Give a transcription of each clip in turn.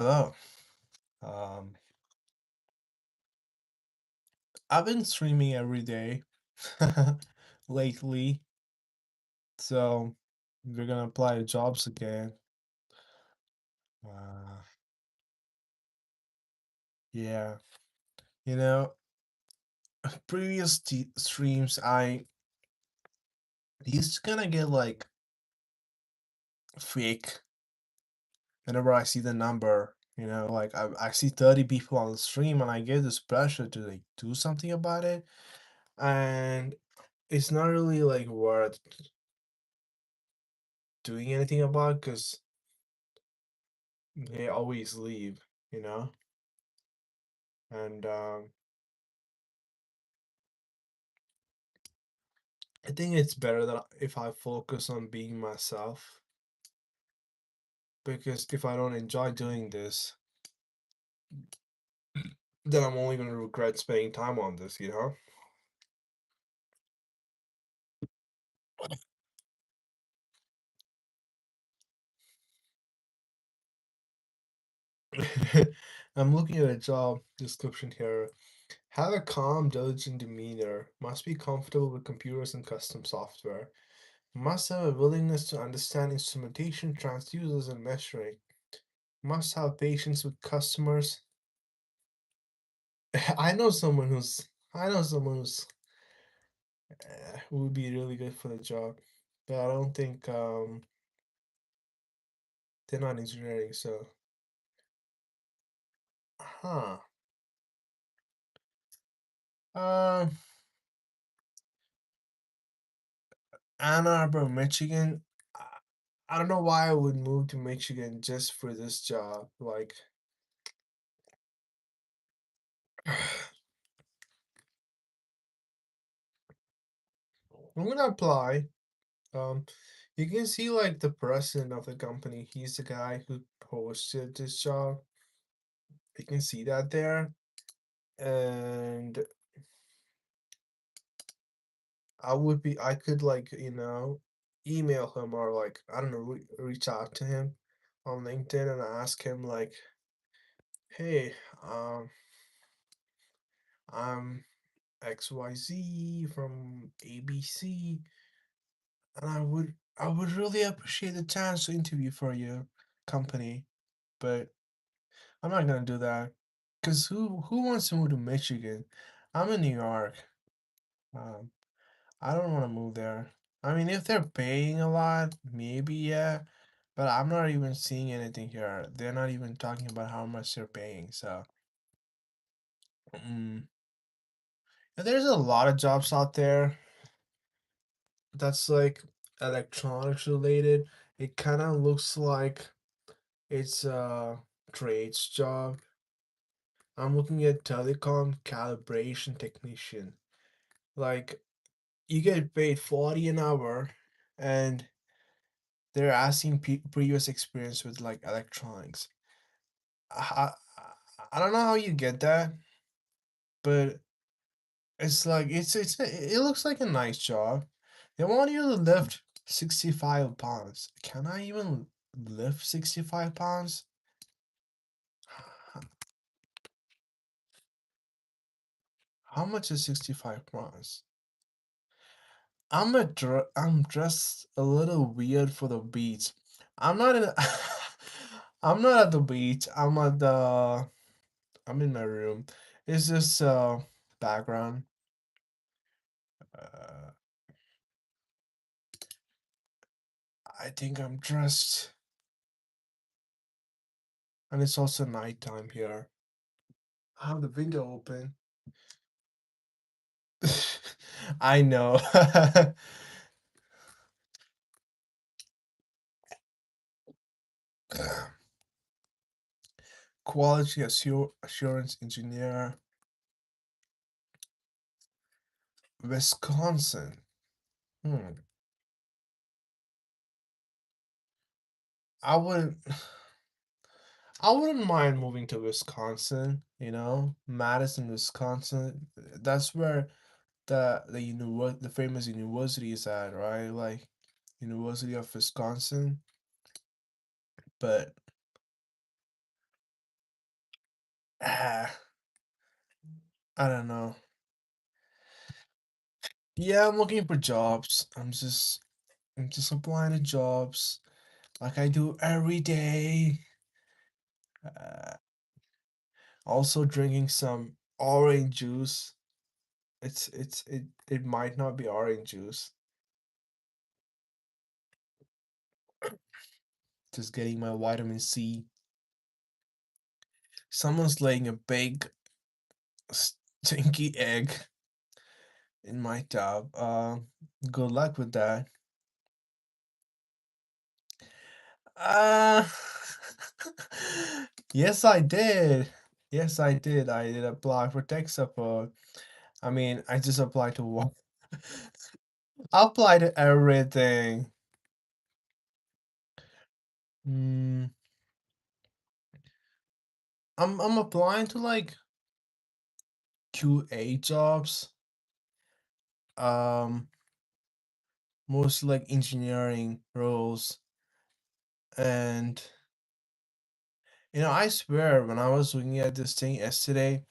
Oh, um, I've been streaming every day lately, so we're gonna apply to jobs again. Uh, yeah, you know, previous streams I used to kind of get like fake whenever I see the number. Like I see 30 people on the stream and I get this pressure to like do something about it, and it's not really like worth doing anything about because they always leave, you know? And I think it's better that if I focus on being myself, because if I don't enjoy doing this, then I'm only going to regret spending time on this, you know? I'm looking at a job description here. Have a calm, diligent demeanor. Must be comfortable with computers and custom software. Must have a willingness to understand instrumentation, transducers, and measuring. Must have patience with customers. I know someone who would be really good for the job, but I don't think they're not engineering. So, huh? Um, Ann Arbor, Michigan. I don't know why I would move to Michigan just for this job. Like, I'm gonna apply. Um, you can see like the president of the company. He's the guy who posted this job. You can see that there, and I could like, email him or like, I don't know, reach out to him on LinkedIn and ask him like, hey, I'm XYZ from ABC, and I would really appreciate the chance to interview for your company, but I'm not gonna do that. Cause who wants to move to Michigan? I'm in New York. Um, I don't want to move there. I mean, if they're paying a lot, maybe yeah, but I'm not even seeing anything here. They're not even talking about how much they're paying. So, mm. And there's a lot of jobs out there that's like electronics related. It kind of looks like it's a trades job. I'm looking at telecom calibration technician. Like you get paid 40 an hour, and they're asking previous experience with like electronics. I, I don't know how you get that, but it's like it looks like a nice job. They want you to lift 65 pounds. Can I even lift 65 pounds? How much is 65 pounds? I'm dressed a little weird for the beach. I'm not in I'm not at the beach. I'm in my room. It's just background. Uh, I think I'm dressed, and it's also nighttime here. I have the window open. I know. Quality assurance engineer, Wisconsin. Hmm. I wouldn't. I wouldn't mind moving to Wisconsin. Madison, Wisconsin. That's where the famous university is at, right? Like University of Wisconsin. But Ah, I don't know. Yeah, I'm looking for jobs. I'm just applying to jobs like I do every day. Uh, Also drinking some orange juice. It might not be orange juice. Just getting my vitamin C. Someone's laying a big stinky egg in my tub. Good luck with that. Uh, yes, I did. Yes, I did. I did apply for tech support. I mean, I just applied to one. I applied to everything. Hmm. I'm applying to like QA jobs. Um, Mostly like engineering roles. And I swear when I was looking at this thing yesterday,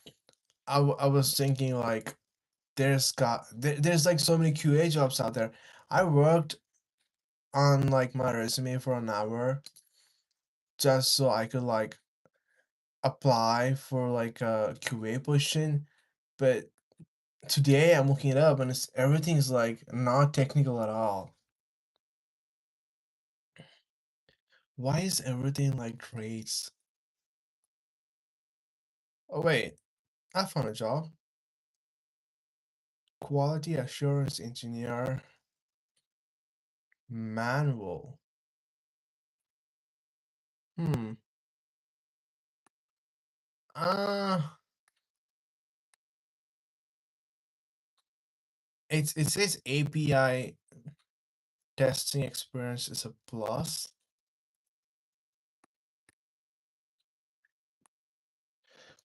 I was thinking like there's like so many QA jobs out there. I worked on like my resume for an hour just so I could like apply for like a QA position. But today I'm looking it up and it's everything's like not technical at all. Why is everything like grades? Oh wait, I found a job. Quality assurance engineer, manual. Hmm. Uh, it says API testing experience is a plus.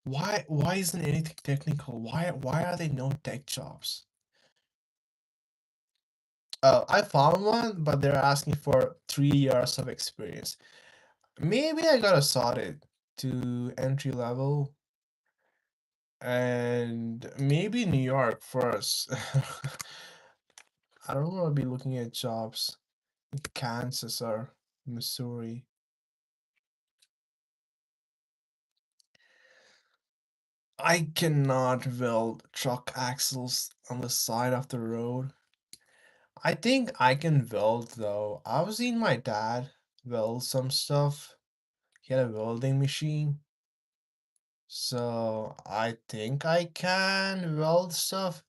Why isn't anything technical? Why are there no tech jobs? I found one, but they're asking for 3 years of experience. Maybe I gotta sort it to entry level and maybe New York first. I don't want to be looking at jobs in Kansas or Missouri. I cannot weld truck axles on the side of the road. I think I can weld though. I've seen my dad weld some stuff. He had a welding machine. So I think I can weld stuff.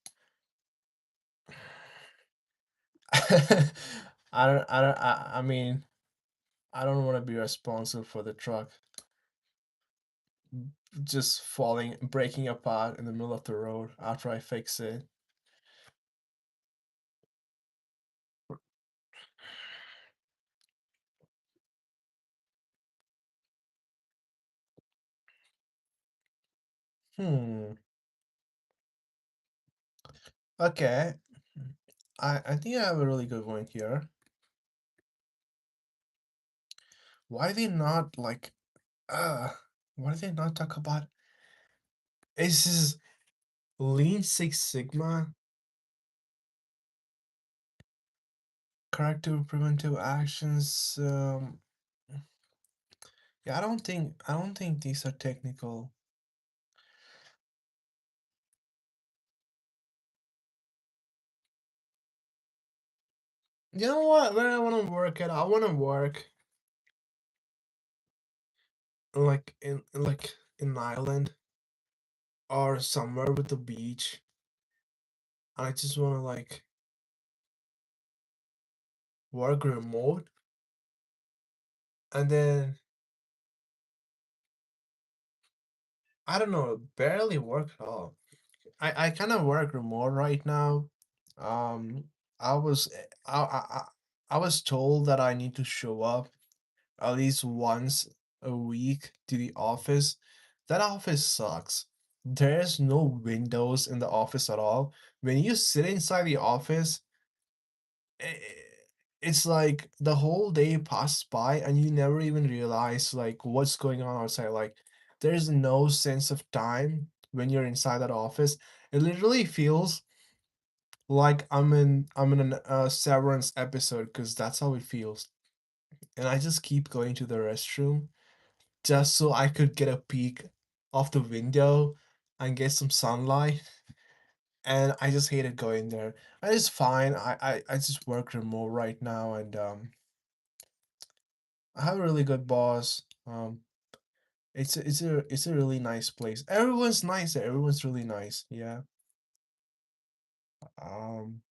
I mean, I don't want to be responsible for the truck just falling, breaking apart in the middle of the road after I fix it. Hmm. Okay. I think I have a really good one here. Why do they not like uh why do they not talk about this is Lean Six Sigma, corrective preventive actions. Yeah, I don't think these are technical. You know what? Where I want to work at, I want to work like in an island or somewhere with the beach. I just want to like work remote and then I don't know, barely work at all. I kind of work remote right now. Um, I was I was told that I need to show up at least once a week to the office. That office sucks. There's no windows in the office at all. When you sit inside the office, it's like the whole day passes by and you never even realize like what's going on outside. Like There's no sense of time when you're inside that office. It literally feels like I'm in a Severance episode because that's how it feels. And I just keep going to the restroom just so I could get a peek off the window and get some sunlight. And I just hated going there. And it's fine. I just work remote right now, and I have a really good boss. It's a really nice place. Everyone's nice there. Everyone's really nice. Yeah. Um,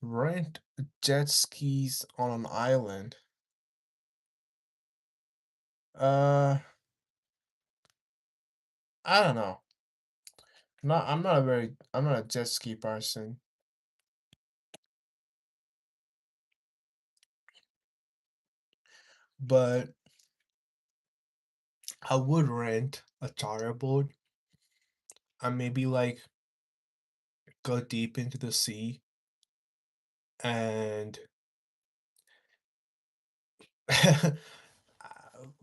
rent jet skis on an island. Uh, I don't know. I'm not a jet ski person, but I would rent a charter boat and maybe like go deep into the sea and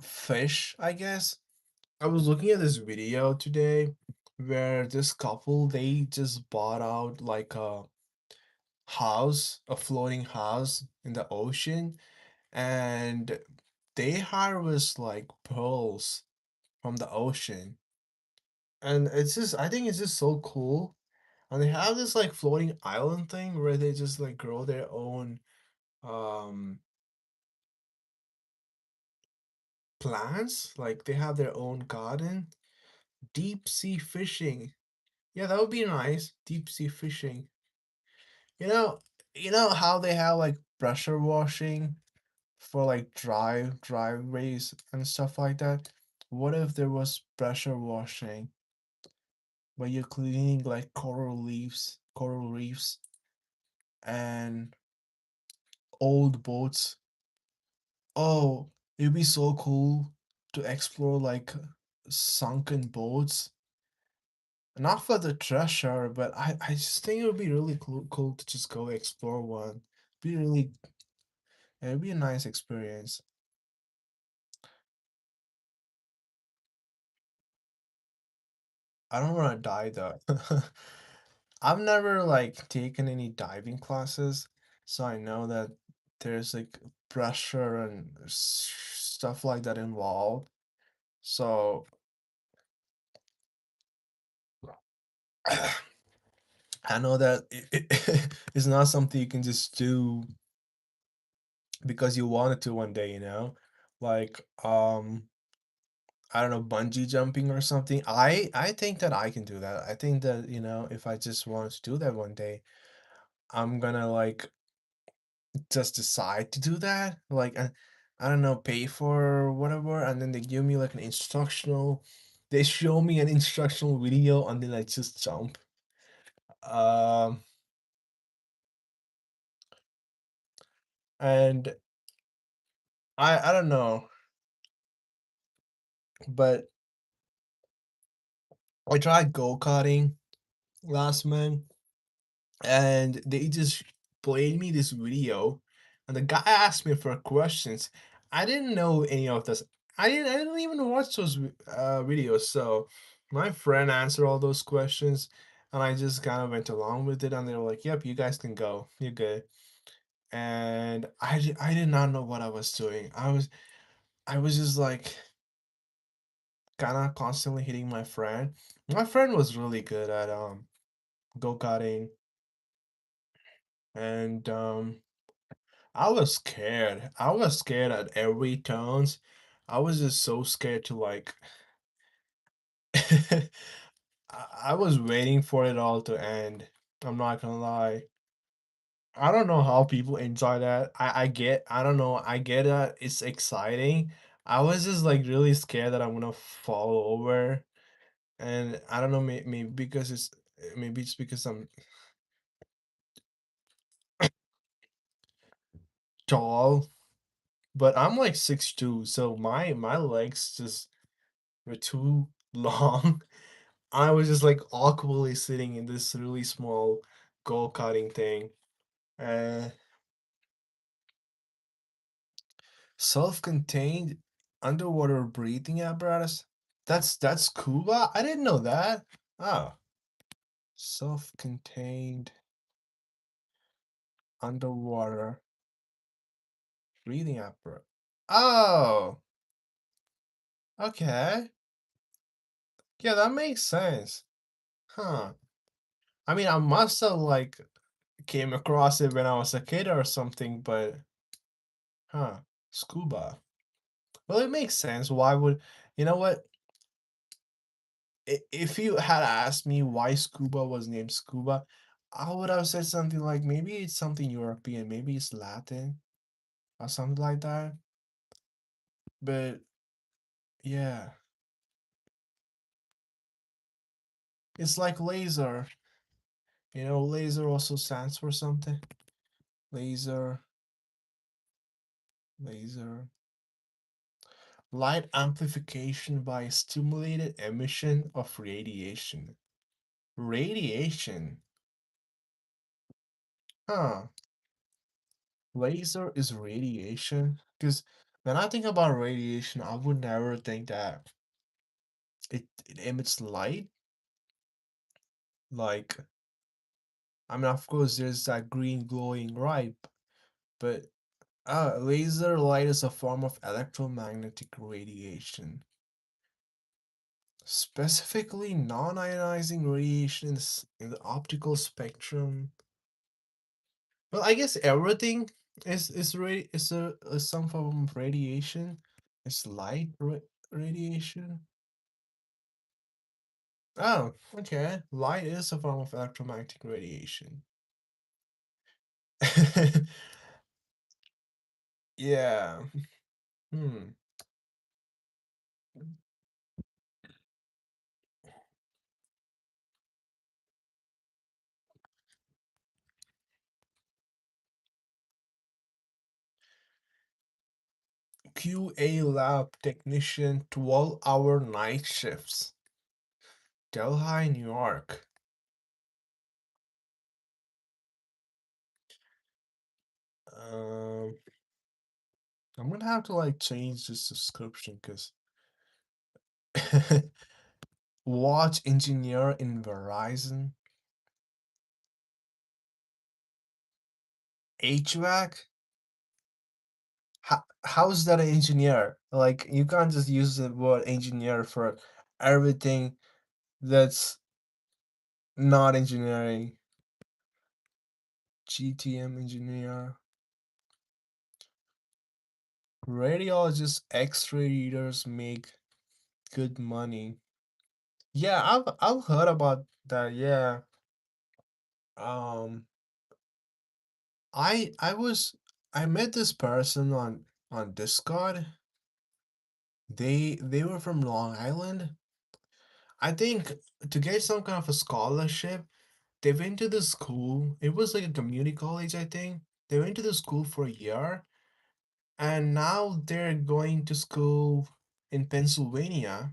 fish, I guess. I was looking at this video today where this couple they just bought out like a floating house in the ocean, and they harvest like pearls from the ocean. And it's just I think it's just so cool. And they have this like floating island thing where they just like grow their own um plants, like they have their own garden. Deep sea fishing. Yeah, that would be nice. Deep sea fishing. You know, you know how they have like pressure washing for like driveways and stuff like that? What if there was pressure washing where you're cleaning like coral reefs and old boats? Oh, it'd be so cool to explore like sunken boats. Not for the treasure, but I just think it would be really cool to just go explore one. Be really, it'd be a nice experience. I don't want to die though. I've never like taken any diving classes, so I know that there's like pressure and stuff like that involved. So I know that it's not something you can just do because you wanted to one day, you know? Like I don't know, bungee jumping or something. I think that I can do that. I think that, you know, if I just wanted to do that one day, I'm gonna like just decide to do that. Like I don't know, pay for whatever, and then they give me like an instructional. They show me an instructional video, and then I just jump. Um, and I don't know, but I tried go karting last month, and they just played me this video, and the guy asked me for questions. I didn't know any of this. I didn't even watch those videos. So my friend answered all those questions, and I just kind of went along with it. And they were like, "Yep, you guys can go. You're good." And I did not know what I was doing. I was just like kind of constantly hitting my friend. My friend was really good at go karting, and I was scared. I was scared at every turns. I was just so scared to like I was waiting for it all to end. I'm not gonna lie. I don't know how people enjoy that. I don't know, I get that it's exciting. I was just like really scared that I'm gonna fall over. And I don't know, maybe because maybe it's because I'm tall, but I'm like 6'2", so my legs just were too long. I was just like awkwardly sitting in this really small go-karting thing. Uh, Self-contained. Underwater breathing apparatus. That's scuba. I didn't know that. Oh, self-contained underwater breathing apparatus. Oh, okay. Yeah, that makes sense. Huh. I mean, I must have like came across it when I was a kid or something, but huh, scuba. Well, it makes sense. Why would you know what? If you had asked me why scuba was named scuba, I would have said something like maybe it's something European, maybe it's Latin or something like that. But yeah, it's like laser. Laser also stands for something. Laser, laser. Light amplification by stimulated emission of radiation. Radiation. Huh. Laser is radiation? Because when I think about radiation, I would never think that it emits light. Like, I mean, of course, there's that green glowing right, but laser light is a form of electromagnetic radiation. Specifically, non-ionizing radiation in the optical spectrum. Well, I guess everything is some form of radiation. It's radiation. Oh, okay. Light is a form of electromagnetic radiation. Yeah. Hmm. QA lab technician 12-hour night shifts. Delhi, New York. Um, I'm gonna have to like change the subscription because watch engineer in Verizon. HVAC? How's that an engineer? Like you can't just use the word engineer for everything that's not engineering. GTM engineer. Radiologists, X-ray readers make good money. Yeah, I've heard about that. Yeah. Um, I met this person on Discord. They were from Long Island. I think to get some kind of a scholarship, they went to the school. It was like a community college, I think. They went to the school for a year, and now they're going to school in Pennsylvania,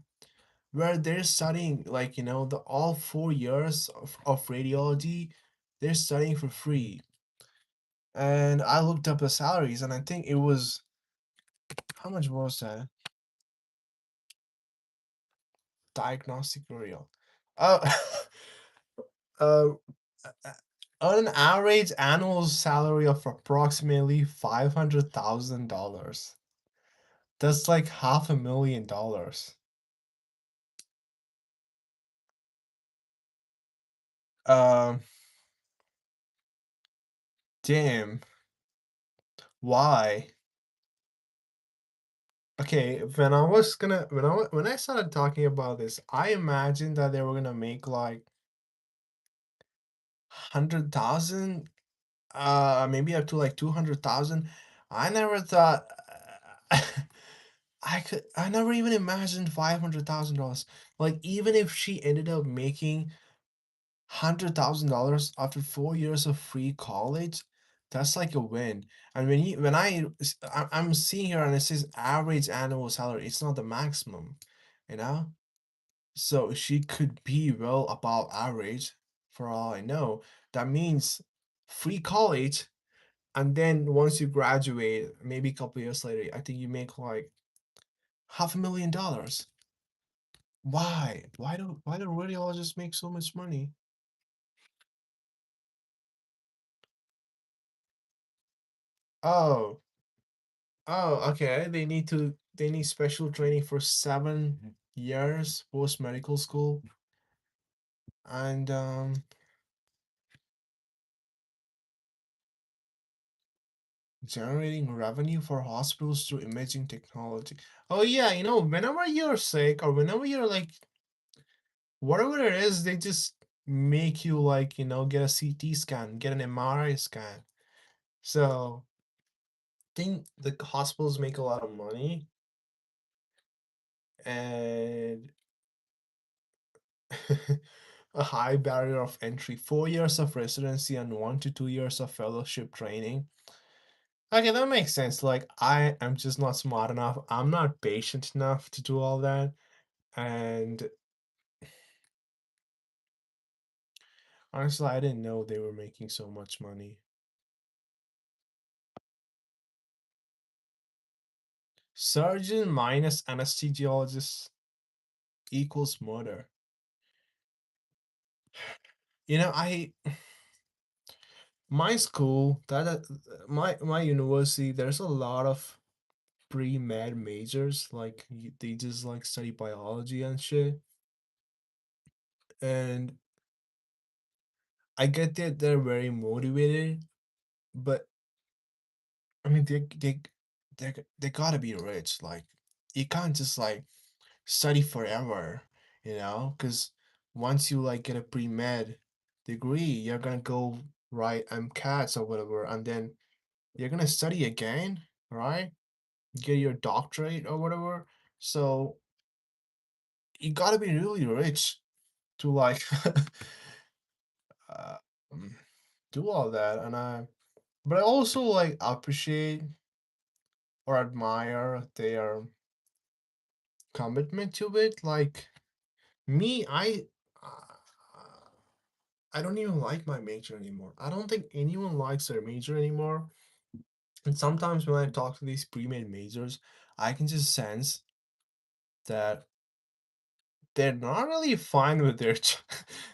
where they're studying like the all 4 years of radiology. They're studying for free. And I looked up the salaries, and I think it was how much was that? Diagnostic radial. Uh, uh, on an average annual salary of approximately $500,000. That's like $500,000. Um, damn. Why? Okay, when I started talking about this, I imagined that they were gonna make like 100,000, maybe up to like 200,000. I never thought I never even imagined $500,000. Like even if she ended up making $100,000 after 4 years of free college, that's like a win. And I'm seeing here and it says average annual salary. It's not the maximum, you know. So she could be well above average, for all I know. That means free college, and then once you graduate, maybe a couple years later, I think you make like $500,000. Why? Why do radiologists make so much money? Oh, oh, okay. They need special training for 7 years post medical school, and generating revenue for hospitals through imaging technology. Oh yeah, whenever you're sick or whenever you're like whatever it is, they just make you like, get a CT scan, get an MRI scan. So think the hospitals make a lot of money and a high barrier of entry, 4 years of residency and 1 to 2 years of fellowship training. Okay, that makes sense. Like I am just not smart enough. I'm not patient enough to do all that. And honestly, I didn't know they were making so much money. Surgeon minus anesthesiologist equals murder. I my school my university, there's a lot of pre-med majors like they just like study biology and shit. And I get that they're very motivated, but I mean they gotta be rich. Like you can't just like study forever, because once you like get a pre-med degree, you're gonna go write MCATs or whatever, and then you're gonna study again, right? Get your doctorate or whatever. So you gotta be really rich to like uh, um, do all that. But I also like appreciate or admire their commitment to it. Like me, I don't even like my major anymore. I don't think anyone likes their major anymore. And sometimes when I talk to these pre-med majors, I can just sense that they're not really fine with their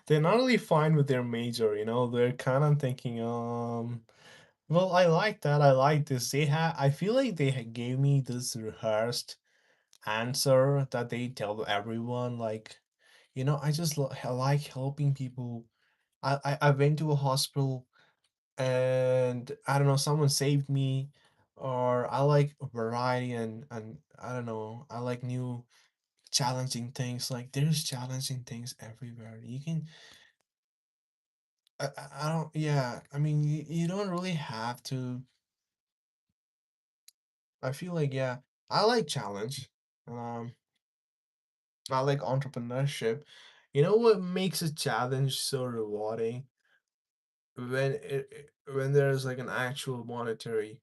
they're not really fine with their major, they're kind of thinking, well, I like that, I like this. I feel like they gave me this rehearsed answer that they tell everyone, like, I like helping people. I went to a hospital and I don't know, someone saved me, or I like variety, and I don't know, I like new challenging things. Like there's challenging things everywhere. You can I don't yeah, I mean you don't really have to. I feel like yeah, I like challenge. Um I like entrepreneurship. You know what makes a challenge so rewarding? When there's like an actual monetary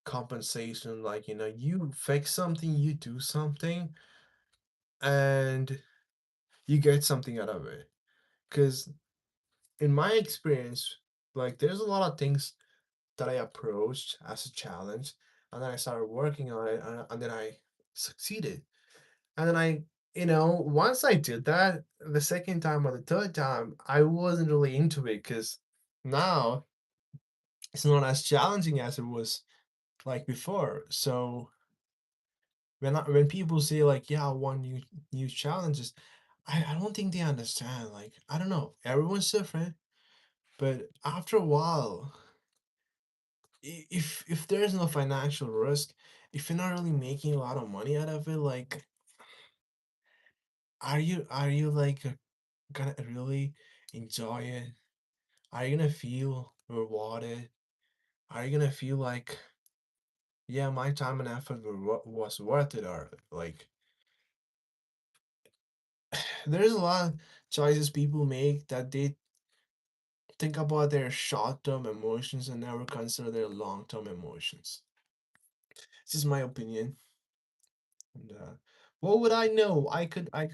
compensation, like you fix something, you do something, and you get something out of it. Because in my experience, like there's a lot of things that I approached as a challenge, and then I started working on it, and then I succeeded. And then once I did that, the second time or the third time, I wasn't really into it because now it's not as challenging as it was like before. So when people say like, yeah, I want new challenges, I don't think they understand. Like I don't know, everyone's different, but after a while, if there's no financial risk, if you're not really making a lot of money out of it, like are you like gonna really enjoy it? Are you gonna feel rewarded? Are you gonna feel like, yeah, my time and effort was worth it? Or like there's a lot of choices people make that they think about their short-term emotions and never consider their long-term emotions. This is my opinion. And what would I know? I could I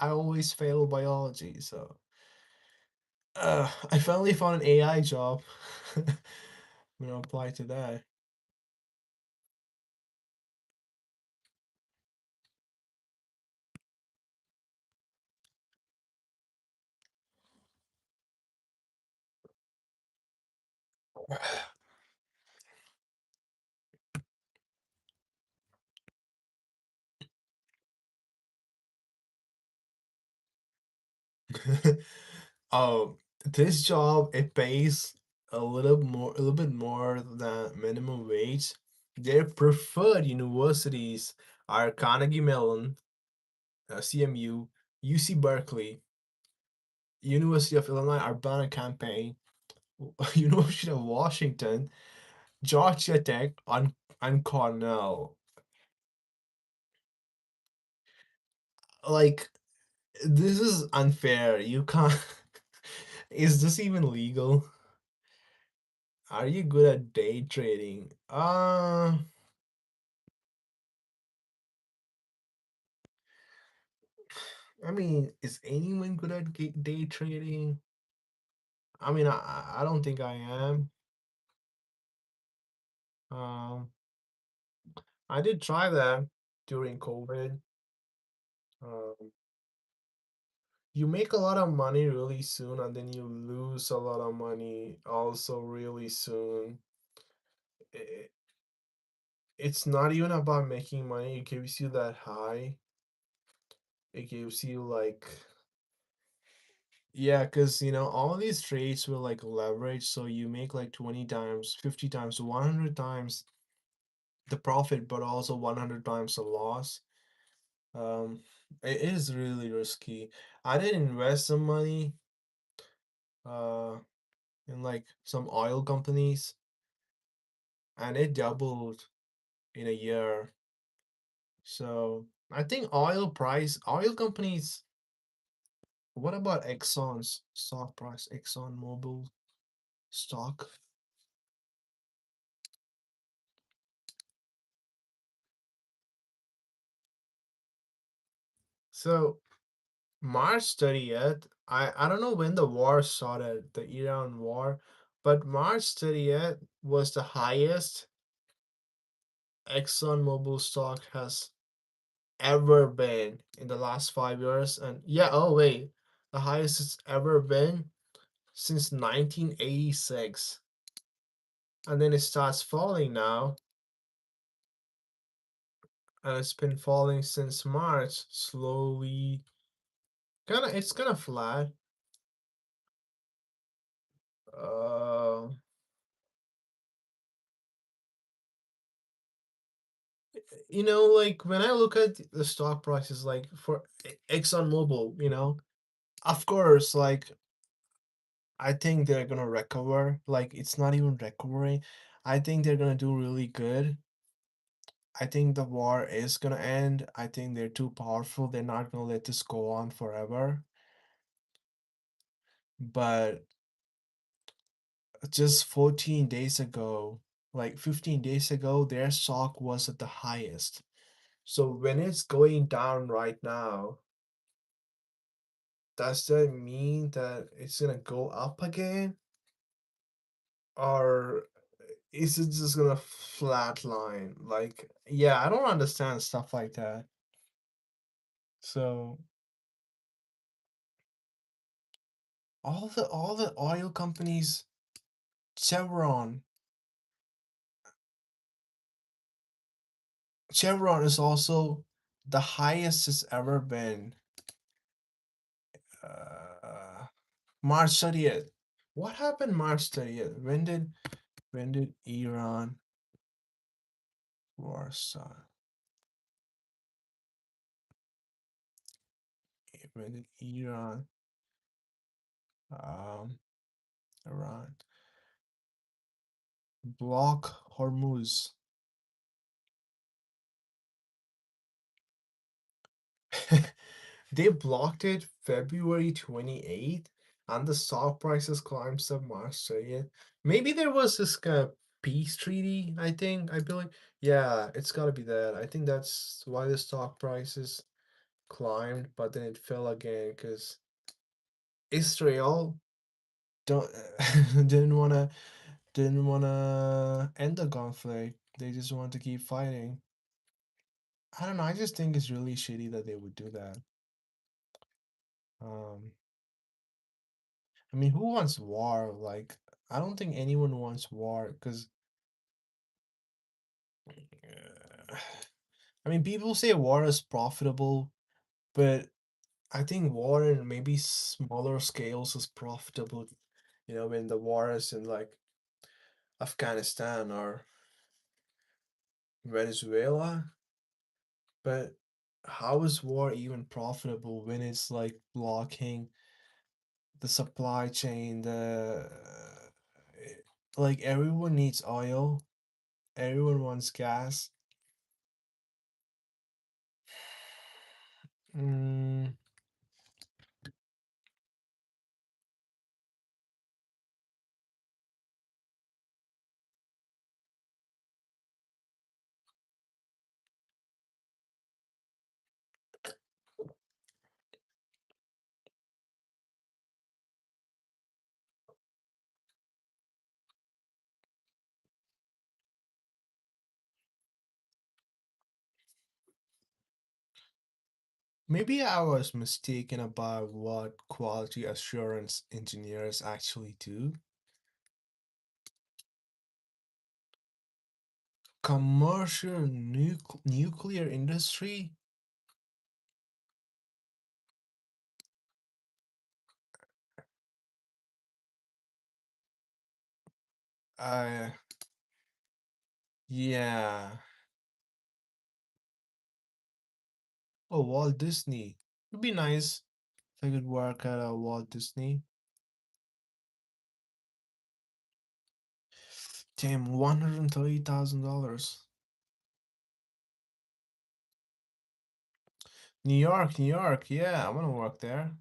always fail biology, so I finally found an AI job. I'm gonna apply to that. Oh, this job it pays a little bit more than minimum wage. Their preferred universities are Carnegie Mellon, CMU, UC Berkeley, University of Illinois Urbana-Champaign, University of Washington, Georgia Tech, and Cornell. Like, this is unfair. You can't. Is this even legal? Are you good at day trading? I mean, is anyone good at day trading? I mean, I don't think I am. Um, I did try that during COVID. Um, you make a lot of money really soon, and then you lose a lot of money also really soon. I- It's not even about making money. It gives you that high. It gives you like, yeah, because all these trades will like leverage, so you make like 20 times, 50 times, 100 times the profit, but also 100 times the loss. Um, it is really risky. I did invest some money uh in like some oil companies, and it doubled in a year. So I think oil companies. What about Exxon's stock price? Exxon Mobil stock. So March 30th, I don't know when the war started, the Iran war, but March 30th was the highest ExxonMobil stock has ever been in the last 5 years. And yeah, oh wait, the highest it's ever been since 1986. And then it starts falling now, and it's been falling since March, slowly. It's kind of flat. Uh, like when I look at the stock prices, like for ExxonMobil, of course, like I think they're gonna recover. Like it's not even recovering. I think they're gonna do really good. I think the war is gonna end. I think they're too powerful. They're not gonna let this go on forever. But just 14 days ago, like 15 days ago, their stock was at the highest. So when it's going down right now, does that mean that it's gonna go up again? Or is it just gonna flatline? Like, yeah, I don't understand stuff like that. So all the oil companies, Chevron, Chevron is also the highest it's ever been. Uh, March 30th. What happened March 30th? When did Iran war start? When did um Iran block Hormuz? They blocked it February 28th, and the stock prices climbed up March 30th. Maybe there was this kind of peace treaty, I think. I believe. Yeah, it's gotta be that. I think that's why the stock prices climbed, but then it fell again because Israel don't didn't wanna end the conflict. They just want to keep fighting. I don't know. I just think it's really shitty that they would do that. Um, I mean, who wants war? Like, I don't think anyone wants war because I mean people say war is profitable, but I think war in maybe smaller scales is profitable. You know, when the war is in like Afghanistan or Venezuela, but how is war even profitable when it's like blocking the supply chain, like everyone needs oil, everyone wants gas. Mm, maybe I was mistaken about what quality assurance engineers actually do. Commercial nuclear industry? Uh, yeah. Oh, Walt Disney. It'd be nice if I could work at a Walt Disney. Damn, $130,000. New York, New York. Yeah, I want to work there.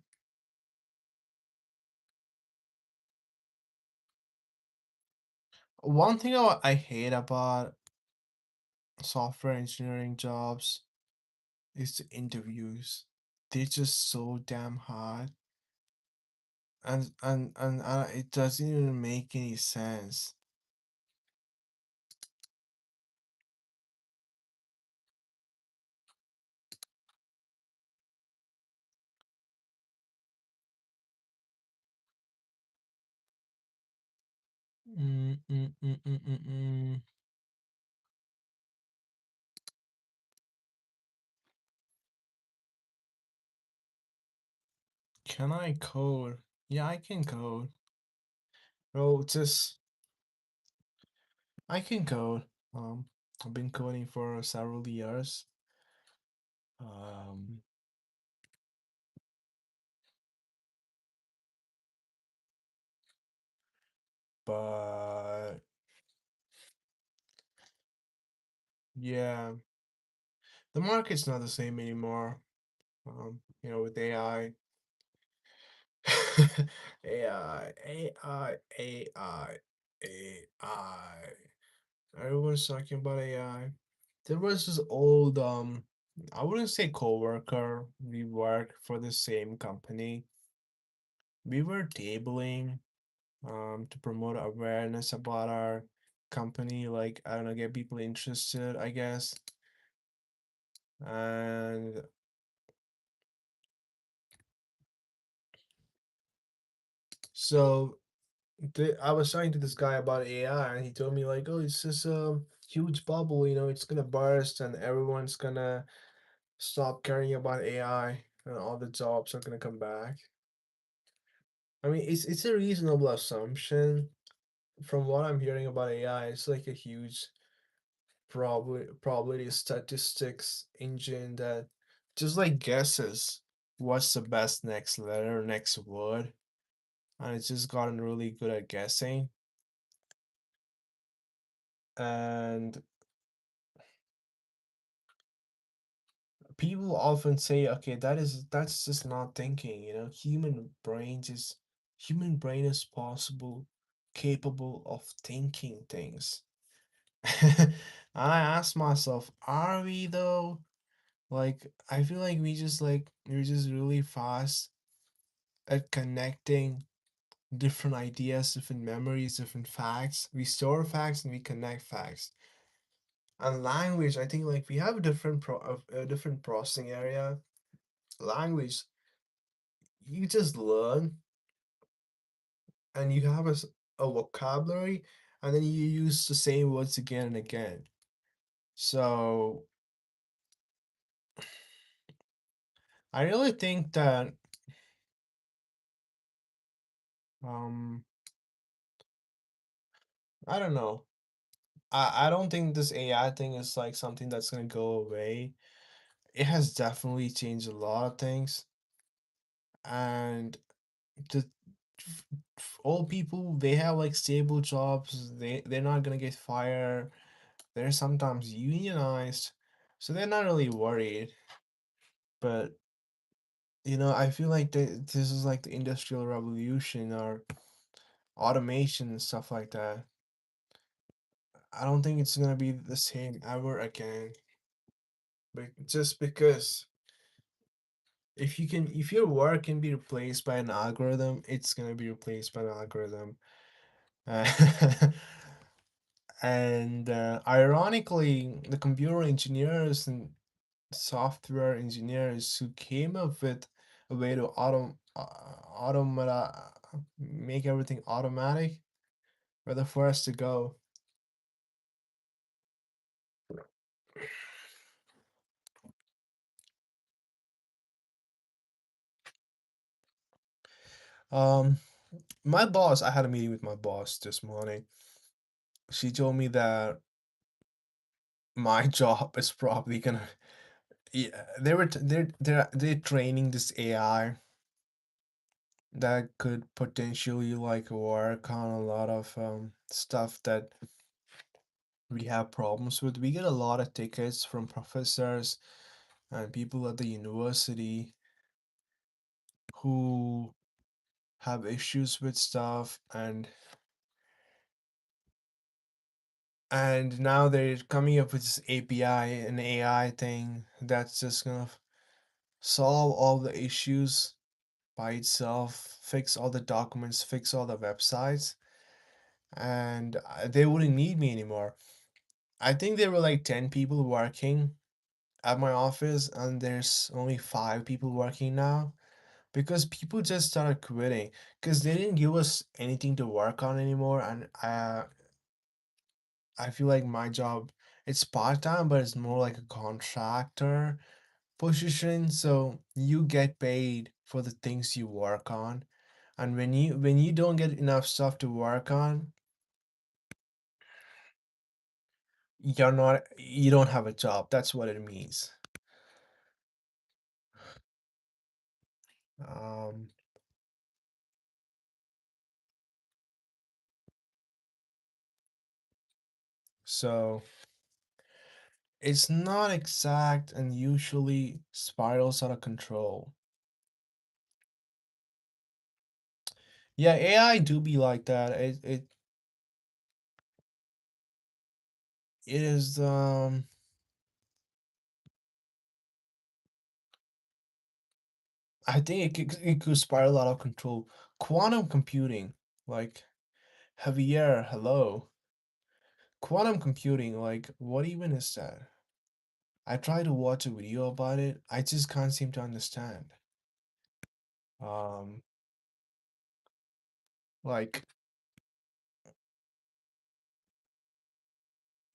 One thing I hate about software engineering jobs is the interviews. They're just so damn hard, and it doesn't even make any sense. Mm, mm, mm, mm, mm, mm. Can I code? Yeah, I can code. Bro, just I can code. Um, I've been coding for several years. Um, but yeah, the market's not the same anymore. With AI, AI, AI, AI, AI. Everyone's talking about AI. There was this old, I wouldn't say coworker. We worked for the same company. We were tabling, to promote awareness about our company. Like, I don't know, get people interested, I guess. And so I was talking to this guy about AI, and he told me like, "Oh, it's this huge bubble. You know, it's gonna burst, and everyone's gonna stop caring about AI, and all the jobs are gonna come back." I mean, it's a reasonable assumption. From what I'm hearing about AI, it's like a huge probability statistics engine that just like guesses what's the best next letter, next word, and it's just gotten really good at guessing. And people often say, okay, that's just not thinking, human brain is possible, capable of thinking things. And I ask myself, are we though? Like, I feel like we're just really fast at connecting different ideas, different memories, different facts. We store facts and we connect facts. And language, I think like we have a different processing area. Language, you just learn, and you have a vocabulary, and then you use the same words again and again. So I really think that um I don't know. I don't think this AI thing is like something that's gonna go away. It has definitely changed a lot of things, and the old people, they have like stable jobs. They're not gonna get fired. They're sometimes unionized, so they're not really worried. But I feel like this is like the industrial revolution or automation and stuff like that. I don't think it's gonna be the same ever again. But just because if your work can be replaced by an algorithm, it's gonna be replaced by an algorithm. Uh, and ironically, the computer engineers and software engineers who came up with a way to automata make everything automatic were the first to go. Um, my boss, I had a meeting with my boss this morning. She told me that my job is probably gonna. Yeah, they're training this AI that could potentially like work on a lot of stuff that we have problems with. We get a lot of tickets from professors and people at the university who have issues with stuff, and now they're coming up with this API and AI thing that's just gonna solve all the issues by itself, fix all the documents, fix all the websites, and they wouldn't need me anymore. I think there were like 10 people working at my office, and there's only 5 people working now because people just started quitting because they didn't give us anything to work on anymore. And I feel like my job, it's part-time, but it's more like a contractor position. So you get paid for the things you work on. And when you don't get enough stuff to work on, you don't have a job. That's what it means. Um, so it's not exact and usually spirals out of control. Yeah, AI do be like that. It is I think it could spiral out of control. Quantum computing, like Javier, hello. Quantum computing, like what even is that? I tried to watch a video about it. I just can't seem to understand. Um, like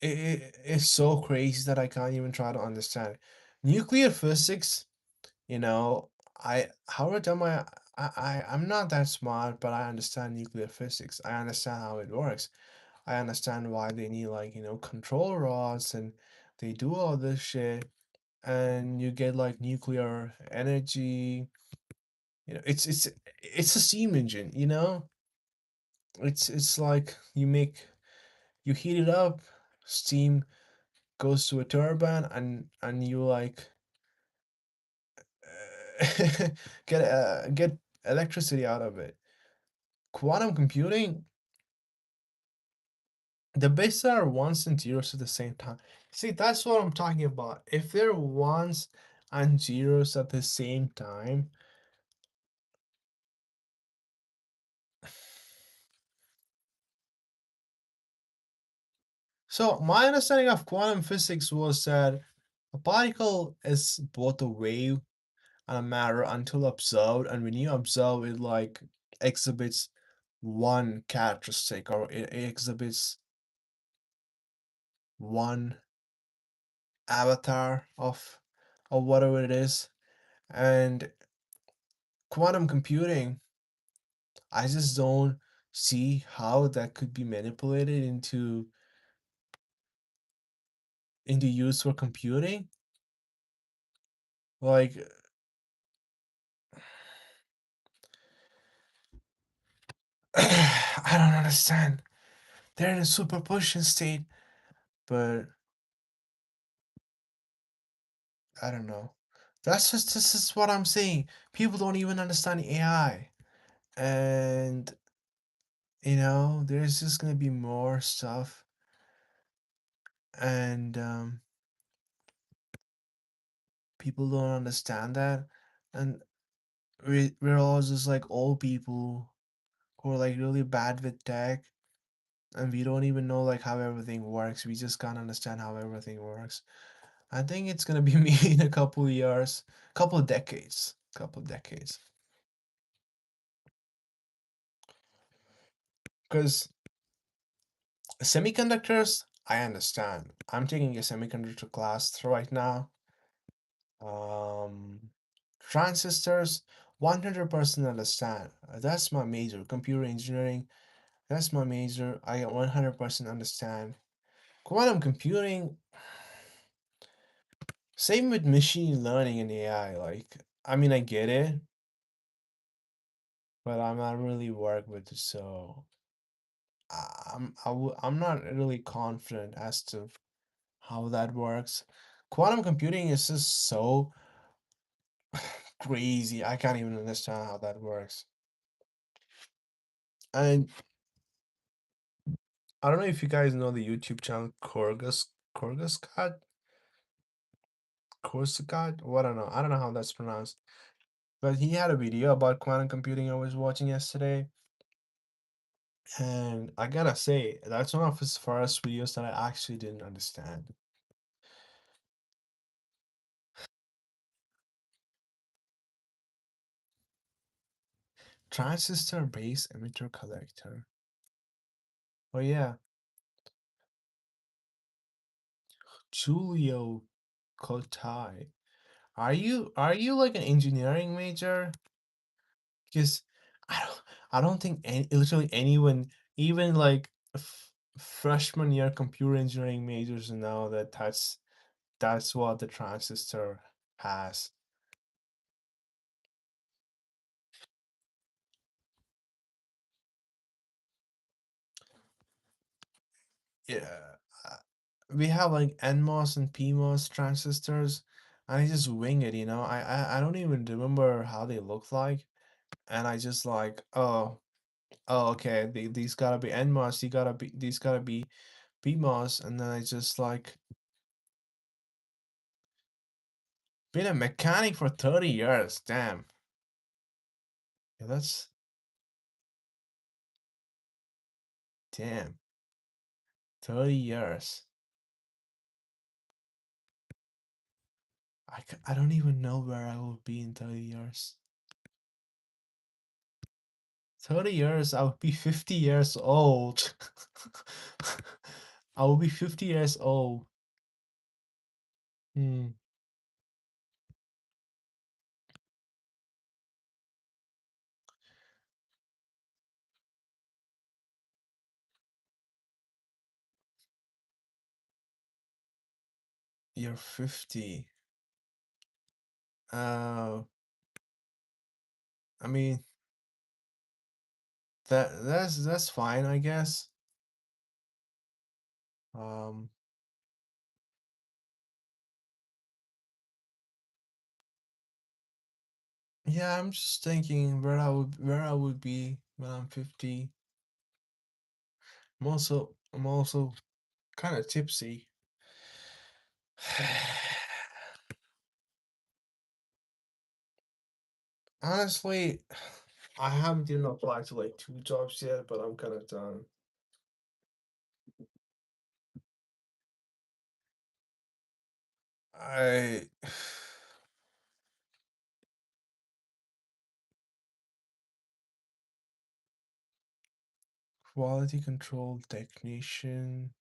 it's so crazy that I can't even try to understand. Nuclear physics, you know, how am I'm not that smart, but I understand nuclear physics. I understand how it works. I understand why they need like, control rods and they do all this shit and you get like nuclear energy. It's a steam engine. It's like you heat it up, steam goes to a turbine and you like get electricity out of it. Quantum computing, the bits are ones and zeros at the same time. See, that's what I'm talking about. If they're ones and zeros at the same time, so my understanding of quantum physics was that a particle is both a wave and a matter until observed, and when you observe it like exhibits one characteristic, or it exhibits one avatar of whatever it is. And quantum computing, I just don't see how that could be manipulated into use for computing. Like, I don't understand. They're in a superposition state, but I don't know. That's just this is what I'm saying. People don't even understand AI. And there's just gonna be more stuff, and people don't understand that. And we're all just like old people who are like really bad with tech, and we don't even know like how everything works. We just can't understand how everything works. I think it's gonna be me in a couple of years, couple of decades. Because semiconductors, I understand. I'm taking a semiconductor class right now. Um, Transistors, 100% understand. That's my major. Computer engineering, that's my major. I 100% understand. Quantum computing, same with machine learning and AI. Like, I mean, I get it, but I'm not really work with it, so I'm not really confident as to how that works. Quantum computing is just so crazy. I can't even understand how that works. And I don't know if you guys know the YouTube channel Korgaskat, Korsakot. What I don't know. I don't know how that's pronounced. But he had a video about quantum computing I was watching yesterday, and I gotta say that's one of his first videos that I actually didn't understand. Transistor base emitter collector. Oh yeah, Julio Kotai. Are you like an engineering major? Because I don't think literally anyone, even like freshman year computer engineering majors know that that's what the transistor has. Yeah, uh, we have like NMOS and PMOS transistors, and I just wing it. I don't even remember how they look like, and I just like, oh, okay, these gotta be NMOS, these gotta be PMOS, and then I just like been a mechanic for 30 years. Damn. Yeah, that's damn. 30 years. I don't even know where I will be in 30 years. 30 years, I would be 50 years old. I will be 50 years old. Hmm. You're 50. Uh, I mean, that's fine, I guess. Um, yeah, I'm just thinking where I would be when I'm 50. I'm also kind of tipsy. Honestly, I haven't even applied to like two jobs yet, but I'm kind of done. I Quality control technician.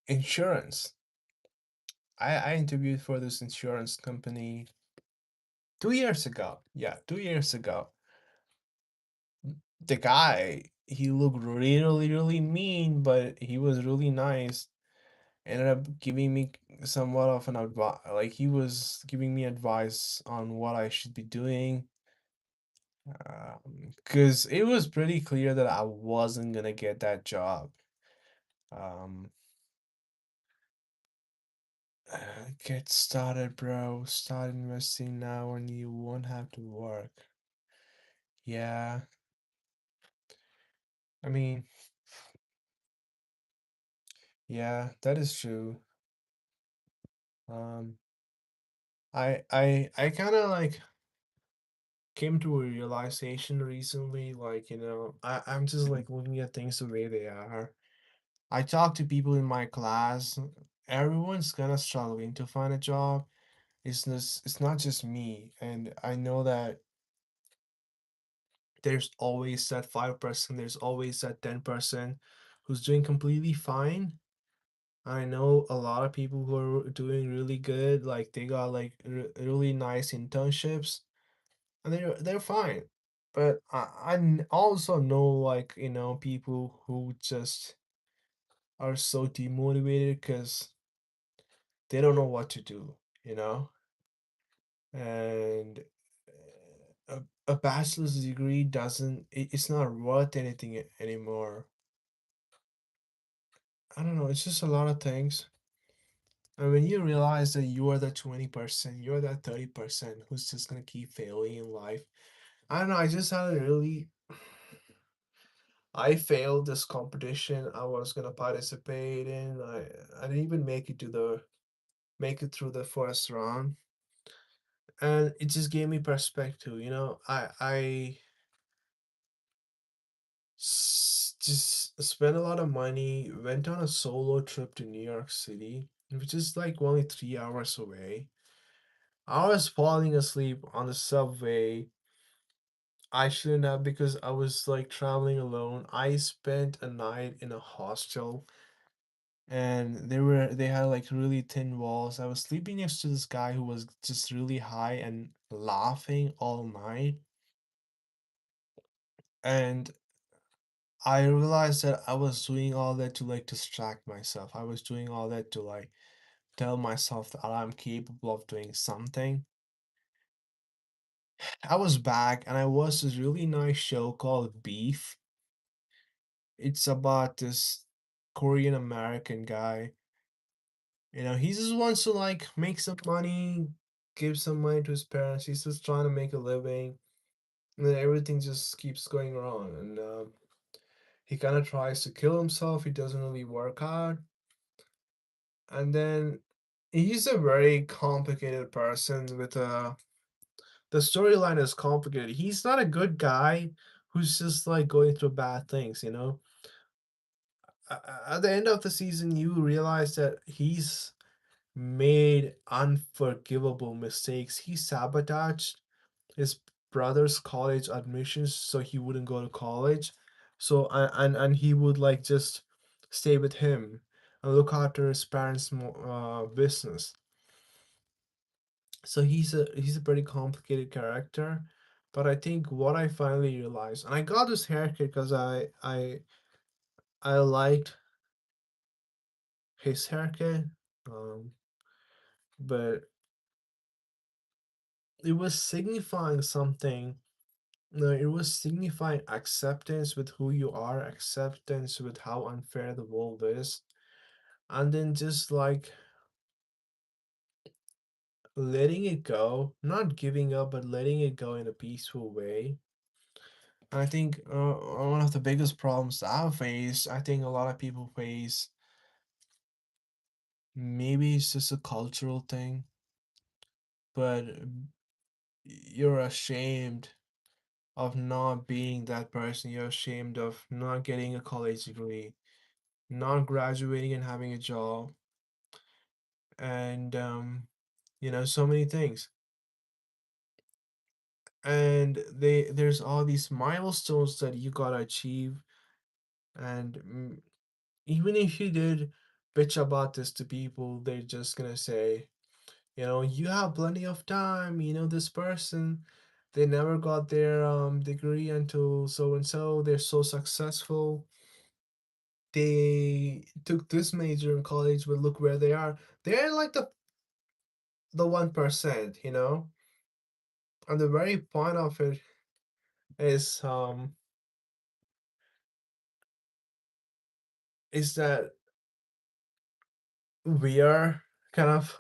Insurance. I interviewed for this insurance company 2 years ago. Yeah, 2 years ago. The guy, he looked really, really mean, but he was really nice. Ended up giving me somewhat of an advice. Like he was giving me advice on what I should be doing. Because it was pretty clear that I wasn't gonna get that job. Um, get started, bro. Start investing now, and you won't have to work. Yeah, I mean, yeah, that is true. Um, I kind of like came to a realization recently, like, I'm just like looking at things the way they are. I talk to people in my class, everyone's kind of struggling to find a job. It's not just me, and I know that there's always that 5%, there's always that 10% who's doing completely fine. I know a lot of people who are doing really good, like they got like really nice internships, and they're fine. But also know, like, people who just are so demotivated because they don't know what to do, you know? And a bachelor's degree doesn't, it's not worth anything anymore. I don't know, it's just a lot of things. And when you realize that you are the 20%, you're that 30% who's just gonna keep failing in life. I don't know, I just had a really I failed this competition I was gonna participate in. I didn't even make it through the first round. And it just gave me perspective, just spent a lot of money, went on a solo trip to New York City, which is like only 3 hours away. I was falling asleep on the subway. I shouldn't have, because I was like traveling alone. I spent a night in a hostel, and they had like really thin walls. I was sleeping next to this guy who was just really high and laughing all night. And I realized that I was doing all that to like distract myself. I was doing all that to like tell myself that I'm capable of doing something. I was back and I watched this really nice show called Beef. It's about this Korean American guy. He just wants to like make some money, give some money to his parents. He's just trying to make a living, and then everything just keeps going wrong. And he kind of tries to kill himself. He doesn't really work out, and then he's a very complicated person with the storyline is complicated. He's not a good guy who's just like going through bad things. At the end of the season, you realize that he's made unforgivable mistakes. He sabotaged his brother's college admissions so he wouldn't go to college. So and he would like just stay with him and look after his parents' business. So he's a pretty complicated character. But I think what I finally realized, and I got this haircut because I liked his haircut, um, but it was signifying something. No, it was signifying acceptance with who you are, acceptance with how unfair the world is, and then just like letting it go, not giving up, but letting it go in a peaceful way. I think one of the biggest problems that I've faced, I think a lot of people face, maybe it's just a cultural thing, but you're ashamed of not being that person. You're ashamed of not getting a college degree, not graduating and having a job, and so many things. And there's all these milestones that you gotta achieve, and even if you did bitch about this to people, they're just gonna say, you have plenty of time. This person, they never got their degree until so and so. They're so successful. They took this major in college, but look where they are. They're like the 1%, And the very point of it is that we are kind of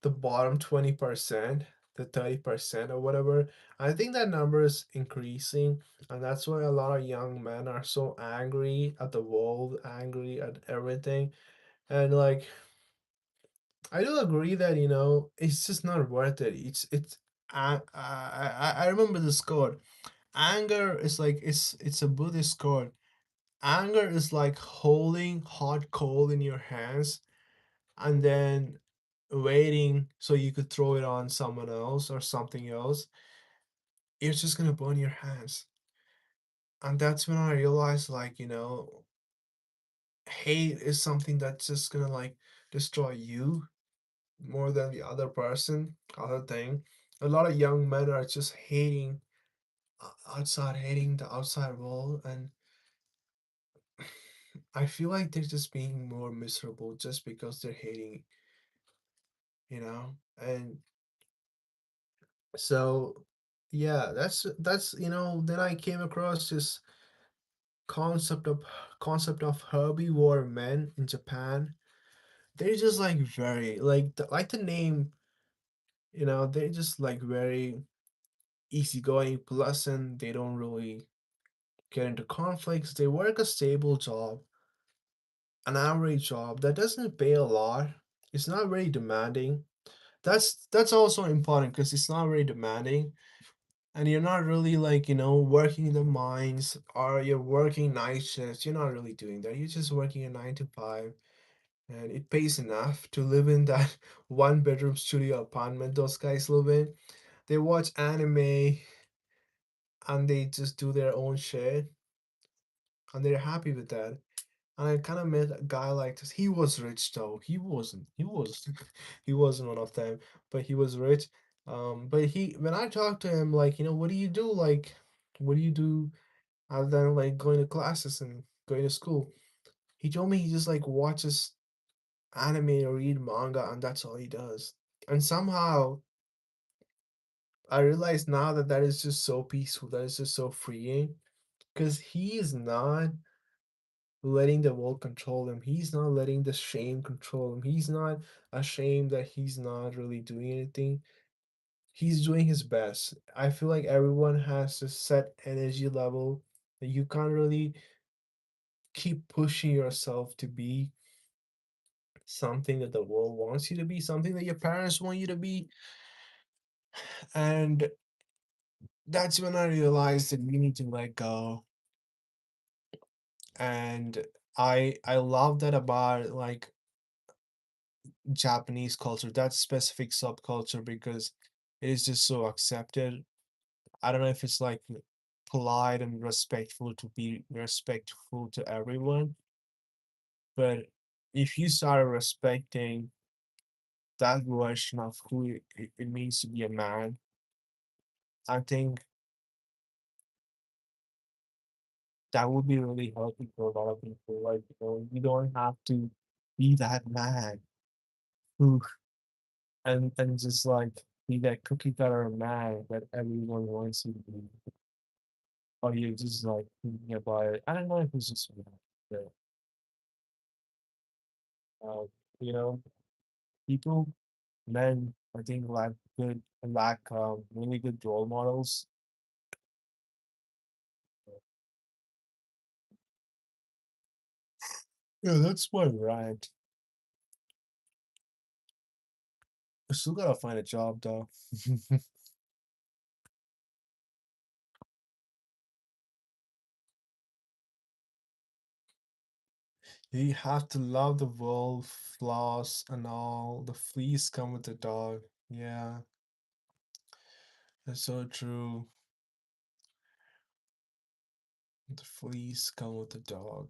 the bottom 20%, the 30% or whatever. I think that number is increasing, and that's why a lot of young men are so angry at the world, angry at everything. And like, I do agree that it's just not worth it. I remember this quote. Anger is like, it's a Buddhist quote. Anger is like holding hot coal in your hands and then waiting so you could throw it on someone else or something else. It's just gonna burn your hands. And that's when I realized, like, hate is something that's just gonna like destroy you more than the other person, other thing. A lot of young men are just hating hating the outside world, and I feel like they're just being more miserable just because they're hating, and so yeah, that's then I came across this concept of herbivore men in Japan. They're just like very like the name, they're just like very easygoing, pleasant. They don't really get into conflicts. They work a stable job, an average job that doesn't pay a lot. It's not very demanding. That's also important because it's not very demanding, and you're not really like working in the mines, or you're working night shifts. You're not really doing that. You're just working a 9 to 5, and it pays enough to live in that one bedroom studio apartment those guys live in. They watch anime and they just do their own shit, and they're happy with that. And I kind of met a guy like this. He was rich though. He wasn't one of them, but he was rich. But when I talked to him, like, what do you do? Like, what do you do other than like going to classes and going to school? He told me he just like watches anime or read manga, and that's all he does. And somehow I realize now that that is just so peaceful. That is just so freeing, because he is not letting the world control him. He's not letting the shame control him. He's not ashamed that he's not really doing anything. He's doing his best. I feel like everyone has a set energy level that you can't really keep pushing yourself to be something that the world wants you to be, something that your parents want you to be. And that's when I realized that you need to let go. And I love that about like Japanese culture, that specific subculture, because it is just so accepted. I don't know if it's like polite and respectful to be respectful to everyone, but if you start respecting that version of who it means to be a man, I think that would be really healthy for a lot of people. Like, you don't have to be that man who and just like be that cookie cutter man that everyone wants you to be. Or you're just like thinking about it. I don't know if it's just me, but uh, you know, people, men, I think lack really good role models. Yeah, that's my rant. I still gotta find a job though. You have to love the wolf, flaws, and all. The fleas come with the dog. Yeah, that's so true. The fleas come with the dog.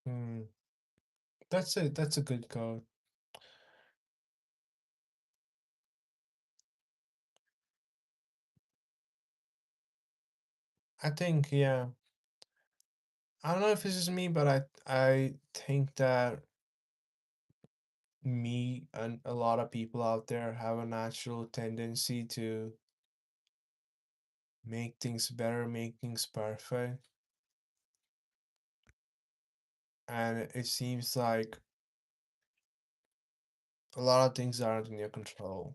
Hmm. That's it. That's a good code. I think, yeah. I don't know if this is me, but I think that me and a lot of people out there have a natural tendency to make things better, make things perfect. And it seems like a lot of things aren't in your control.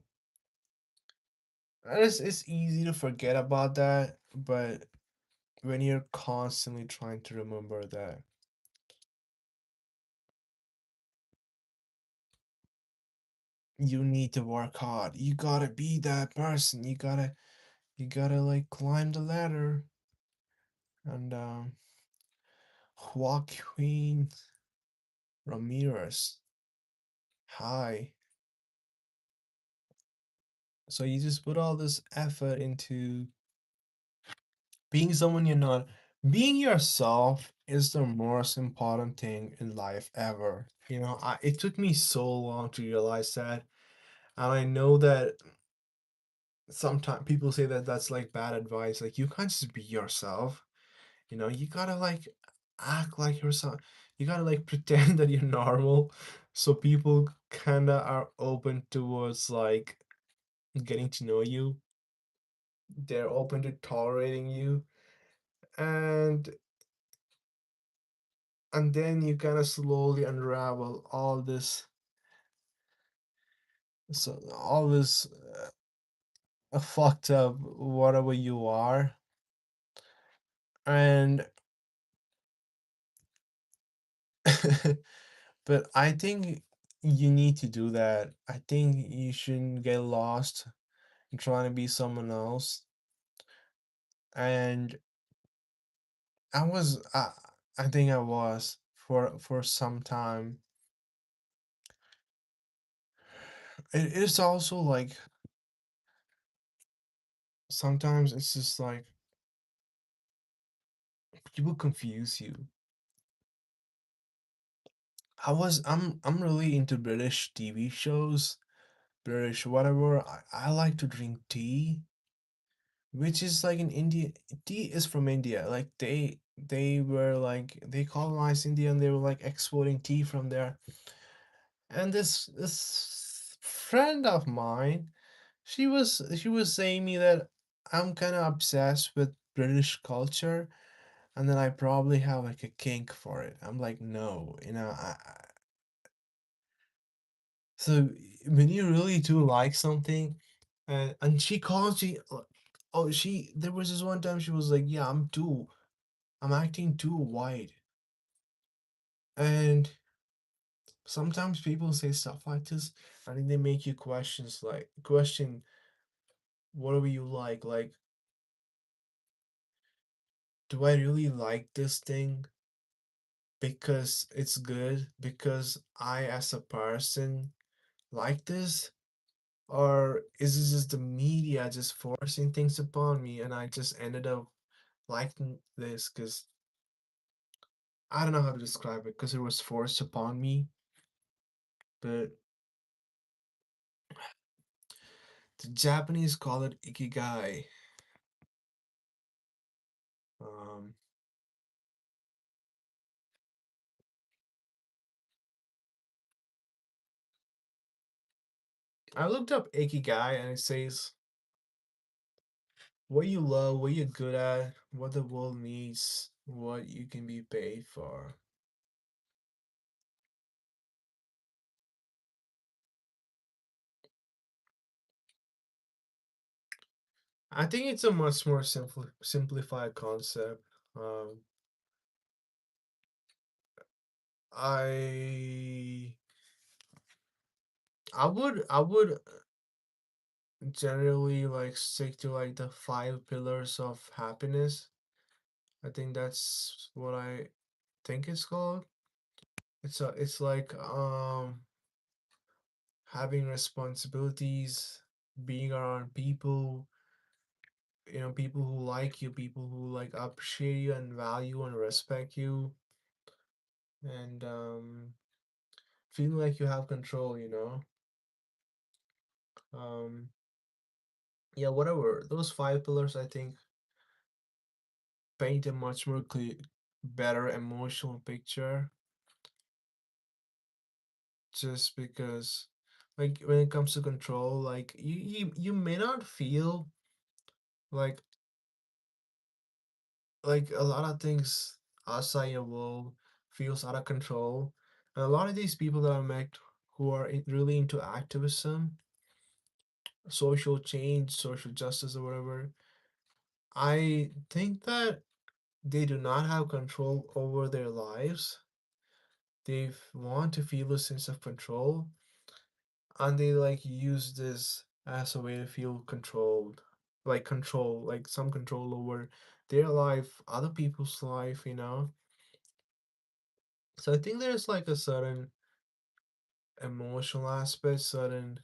And it's easy to forget about that, but when you're constantly trying to remember that, you need to work hard. You gotta be that person. You gotta like climb the ladder. And Joaquin Ramirez. Hi. So you just put all this effort into being someone you're not. Being yourself is the most important thing in life ever. It took me so long to realize that. And I know that sometimes people say that that's like bad advice. Like, you can't just be yourself. You gotta like act like yourself. You gotta like pretend that you're normal. So people kinda are open towards like getting to know you. They're open to tolerating you. And and then you kind of slowly unravel all this fucked up whatever you are. And but I think you need to do that. I think you shouldn't get lost in trying to be someone else. And I think I was for some time. It is also like sometimes it's just like people confuse you. I'm really into British TV shows, British whatever. I like to drink tea, which is like in India. Tea is from India. Like they were like they colonized India and they were like exporting tea from there. And this friend of mine, she was saying me that I'm kind of obsessed with British culture and then I probably have like a kink for it. I'm like, no, so when you really do like something, and she calls she, oh she there was this one time she was like, yeah, I'm acting too white, and sometimes people say stuff like this. I think they make you question whatever you like, do I really like this thing because it's good because I as a person like this, or is it just the media just forcing things upon me and I just ended up liking this because I don't know how to describe it because it was forced upon me. But the Japanese call it ikigai. Um, I looked up ikigai and it says what you love, what you're good at, what the world needs, what you can be paid for. I think it's a much more simplified concept. Um, I I would generally like stick to like the five pillars of happiness. I think that's what I think it's called. It's like having responsibilities, being around people, people who like you, people who like appreciate you and value and respect you, and feeling like you have control, Um, yeah, whatever. Those five pillars, I think, paint a much more clear, better emotional picture. Just because, like, when it comes to control, like, you may not feel like a lot of things outside your world feels out of control. And a lot of these people that I met who are really into activism, social change, social justice, or whatever, I think that they do not have control over their lives. They want to feel a sense of control, and they like use this as a way to feel controlled, like control, like some control over their life, other people's life. So I think there's like a certain emotional aspect, certain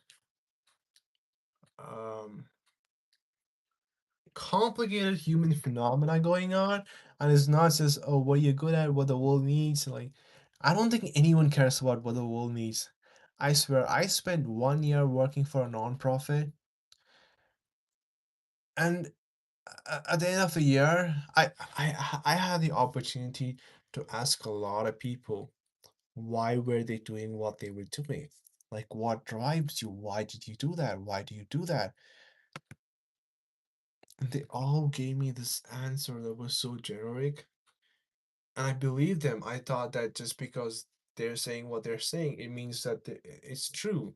um complicated human phenomena going on, and it's not just, oh, what you're good at, what the world needs. Like, I don't think anyone cares about what the world needs. I swear, I spent 1 year working for a nonprofit, and at the end of the year, I had the opportunity to ask a lot of people why were they doing what they were doing, like what drives you, why did you do that, why do you do that. And they all gave me this answer that was so generic, and I believed them. I thought that just because they're saying what they're saying, it means that it's true.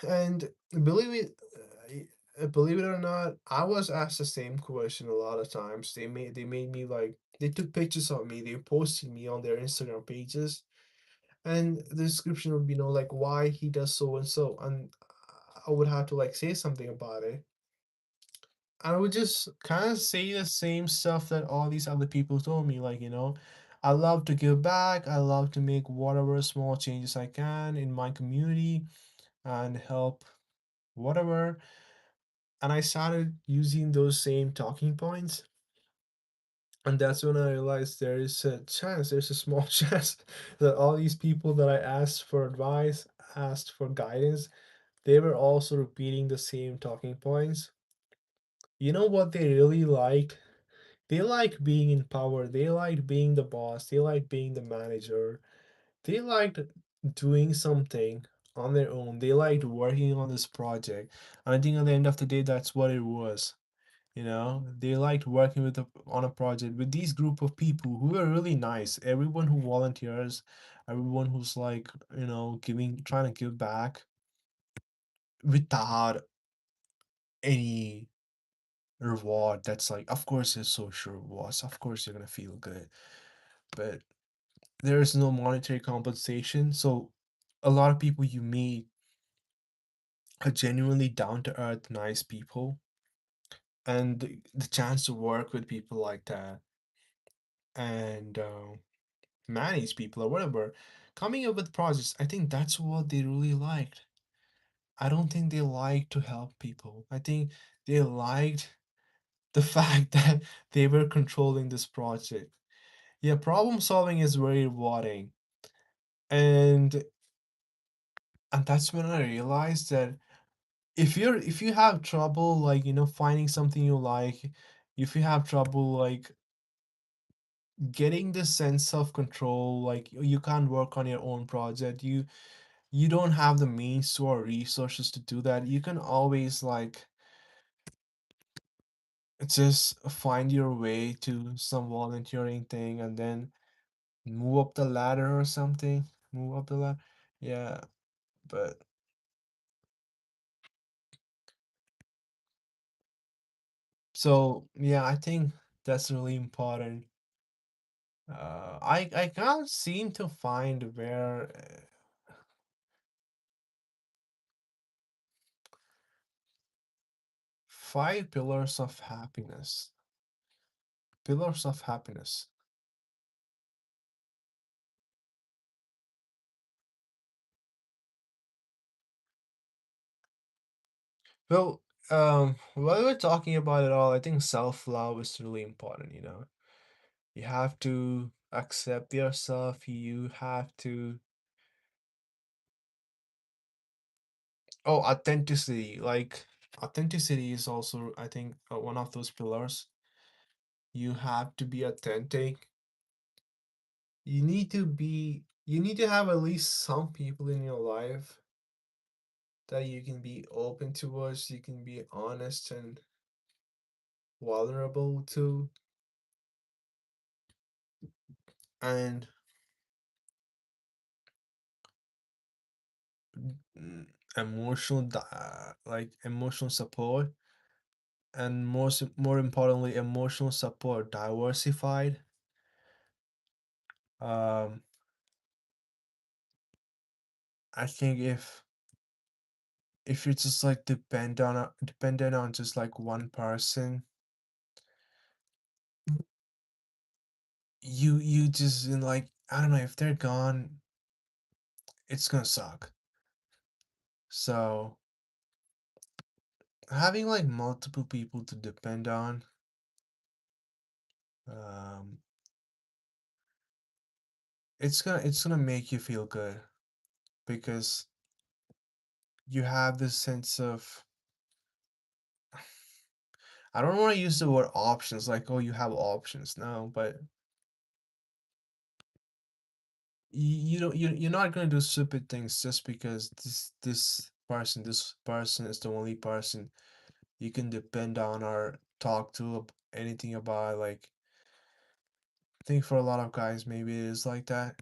And believe it, believe it or not, I was asked the same question a lot of times. They made me like they took pictures of me. They posted me on their Instagram pages, and the description would be, like why he does so and so, and I would have to like say something about it. I would just kind of say the same stuff that all these other people told me, like, I love to give back. I love to make whatever small changes I can in my community and help whatever. And I started using those same talking points. And that's when I realized there's a small chance that all these people that I asked for advice, asked for guidance, they were also repeating the same talking points. You know what they really liked? They like being in power. They like being the boss. They like being the manager. They liked doing something on their own. They liked working on this project. And I think at the end of the day, that's what it was. They liked working on a project with these group of people who were really nice. Everyone who volunteers, everyone who's like, trying to give back without any reward. That's like, of course, there's social rewards. Of course, you're gonna feel good, but there is no monetary compensation. So a lot of people you meet are genuinely down to earth, nice people, and the chance to work with people like that and manage people or whatever, coming up with projects, I think that's what they really liked. I don't think they liked to help people. I think they liked the fact that they were controlling this project. Yeah, problem solving is very rewarding. And that's when I realized that if you have trouble like finding something you like, if you have trouble like getting this sense of control, like you can't work on your own project, you don't have the means or resources to do that, you can always like just find your way to some volunteering thing and then move up the ladder or something, move up the ladder. Yeah, but so yeah, I think that's really important. I can't seem to find where 5 pillars of happiness. pillars of happiness. Well, while we're talking about it all, I think self-love is really important, you know. You have to accept yourself. You have to, oh, authenticity. Like, authenticity is also, I think, one of those pillars. You have to be authentic. You need to have at least some people in your life that you can be open towards, you can be honest and vulnerable to, and mm, like emotional support, and more importantly, emotional support diversified. Um, I think if you just like dependent on just like one person, you just like, I don't know, if they're gone, it's gonna suck. So having like multiple people to depend on, um, it's gonna make you feel good because you have this sense of, I don't want to use the word options, like, oh, you have options. No, but you don't, you're not gonna do stupid things just because this person is the only person you can depend on or talk to anything about. Like, I think for a lot of guys, maybe it is like that.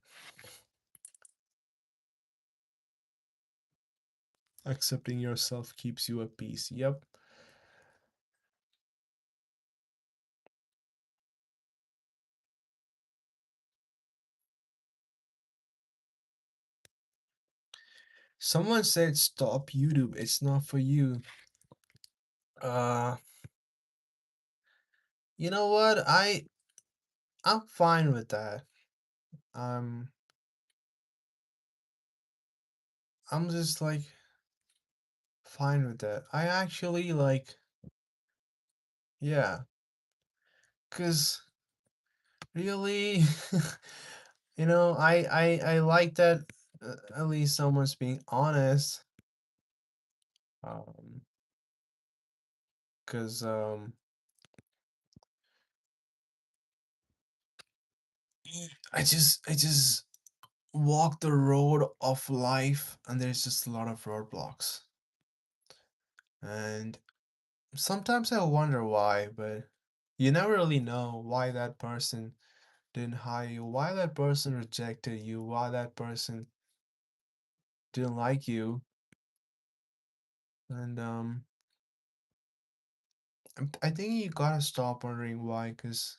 Accepting yourself keeps you at peace. Yep. Someone said stop YouTube. It's not for you. Uh, you know what? I'm fine with that. Um, I'm just like fine with that. I actually like, yeah, cause really, I like that, at least someone's being honest. Um, cause I just walk the road of life, and there's just a lot of roadblocks, and sometimes I wonder why, but you never really know why that person didn't hire you, why that person rejected you, why that person didn't like you. And I think you gotta stop wondering why, because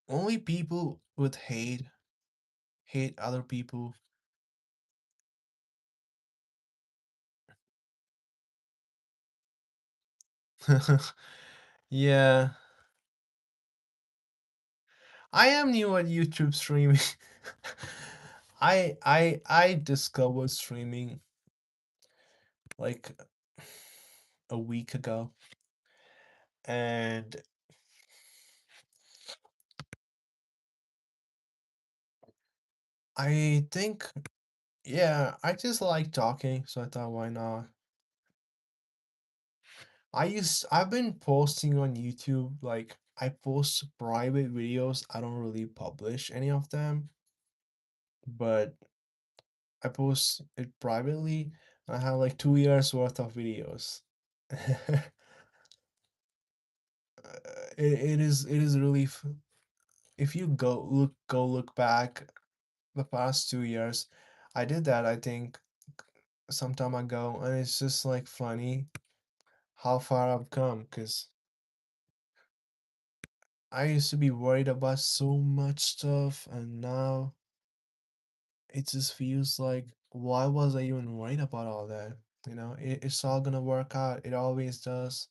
only people with hate other people. Yeah, I am new at YouTube streaming. I discovered streaming like a week ago, and I think, yeah, I just like talking, so I thought, why not? I've been posting on YouTube, like I post private videos. I don't really publish any of them, but I post it privately. I have like 2 years worth of videos. It is really if you go look back the past 2 years, I did that, I think, some time ago, and it's just like funny how far I've come, because I used to be worried about so much stuff, and now it just feels like, why was I even worried about all that? It's all gonna work out. It always does.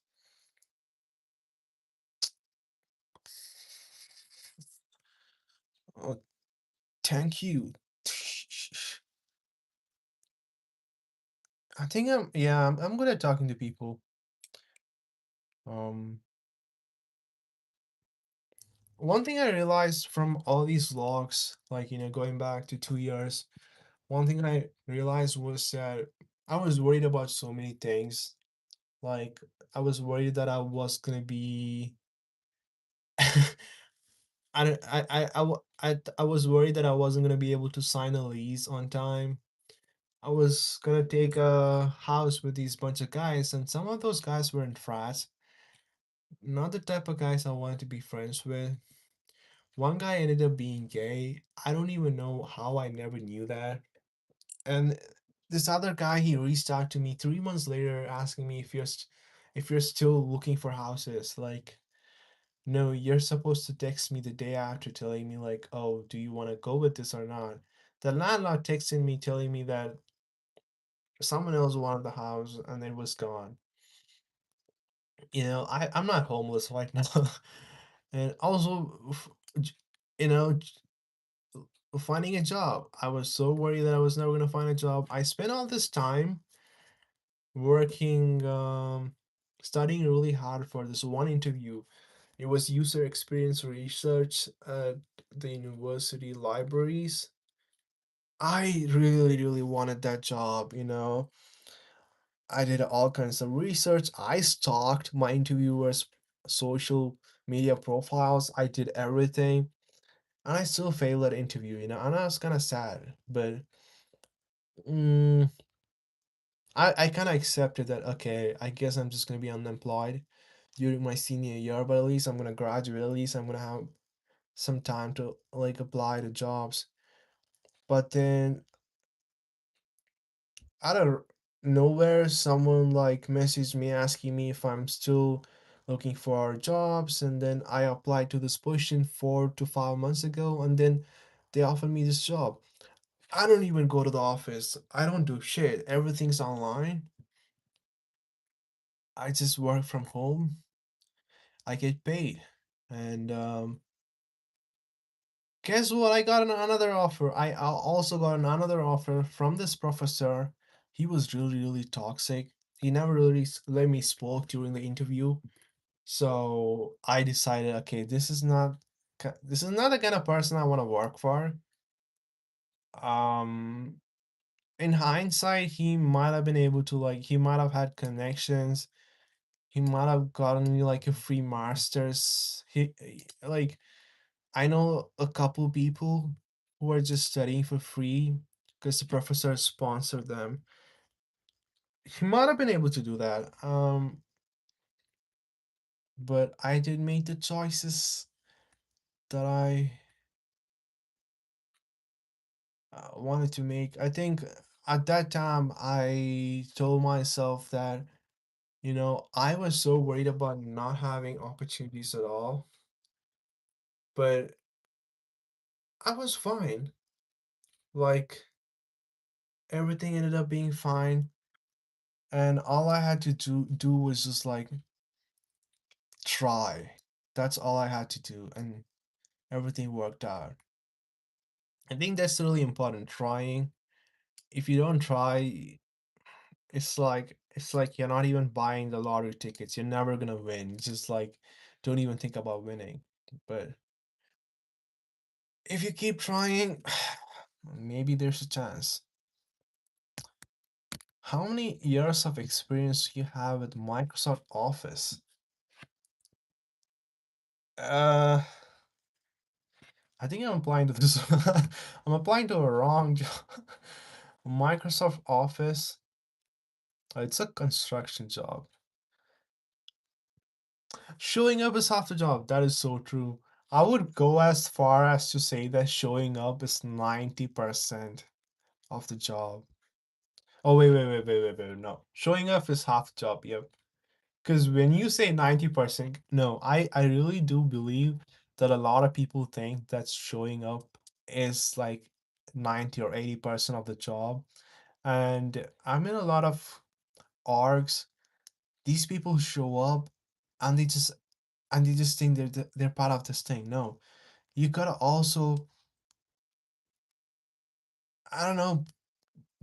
Oh, thank you. I think yeah, I'm good at talking to people. Um, One thing I realized from all these vlogs, like, going back to 2 years, one thing I realized was that I was worried about so many things. Like, I was worried that I was gonna be, I don't, I was worried that I wasn't gonna be able to sign a lease on time. I was gonna take a house with these bunch of guys, and some of those guys were in frats, not the type of guys I wanted to be friends with. One guy ended up being gay. I don't even know how I never knew that. And this other guy, he reached out to me 3 months later asking me if you're still looking for houses. Like, no, you're supposed to text me the day after telling me like, oh, do you want to go with this or not? The landlord texted me telling me that someone else wanted the house and it was gone. I'm not homeless right now. And also, j- you know, finding a job. I was so worried that I was never gonna find a job. I spent all this time working, studying really hard for this one interview. It was user experience research at the university libraries. I really, really wanted that job. I did all kinds of research. I stalked my interviewers' social media profiles. I did everything. And I still failed that interview, and I was kind of sad. But mm, I kind of accepted that, okay, I guess I'm just going to be unemployed during my senior year, but at least I'm going to graduate. At least I'm going to have some time to like apply to jobs. But then out of nowhere, someone like messaged me asking me if I'm still looking for jobs. And then I applied to this position 4 to 5 months ago, and then they offered me this job. I don't even go to the office. I don't do shit. Everything's online. I just work from home. I get paid. And guess what? I got another offer. Also got another offer from this professor. He was really, really toxic. He never really let me spoke during the interview. So I decided, okay, this is not the kind of person I want to work for. Um, in hindsight, he might have been able to like he might have had connections. He might have gotten me like a free masters. Like I know a couple people who are just studying for free because the professor sponsored them. He might have been able to do that. But I did make the choices that I wanted to make. I think at that time I told myself that, I was so worried about not having opportunities at all, but I was fine. Like everything ended up being fine, and all I had to do was just like try. That's all I had to do, and everything worked out. I think that's really important. Trying. If you don't try, it's like you're not even buying the lottery tickets. You're never gonna win. Just like don't even think about winning. But if you keep trying, maybe there's a chance. How many years of experience do you have with Microsoft Office? Uh, I think I'm applying to this. I'm applying to a wrong job. Microsoft Office. It's a construction job. Showing up is half the job. That is so true. I would go as far as to say that showing up is 90% of the job. Oh, wait. No. Showing up is half the job. Yep. Because when you say 90%, no, I really do believe that a lot of people think that showing up is like 90 or 80% of the job. And I'm in a lot of orgs, these people show up and they just think they're part of this thing. No, you gotta also, I don't know,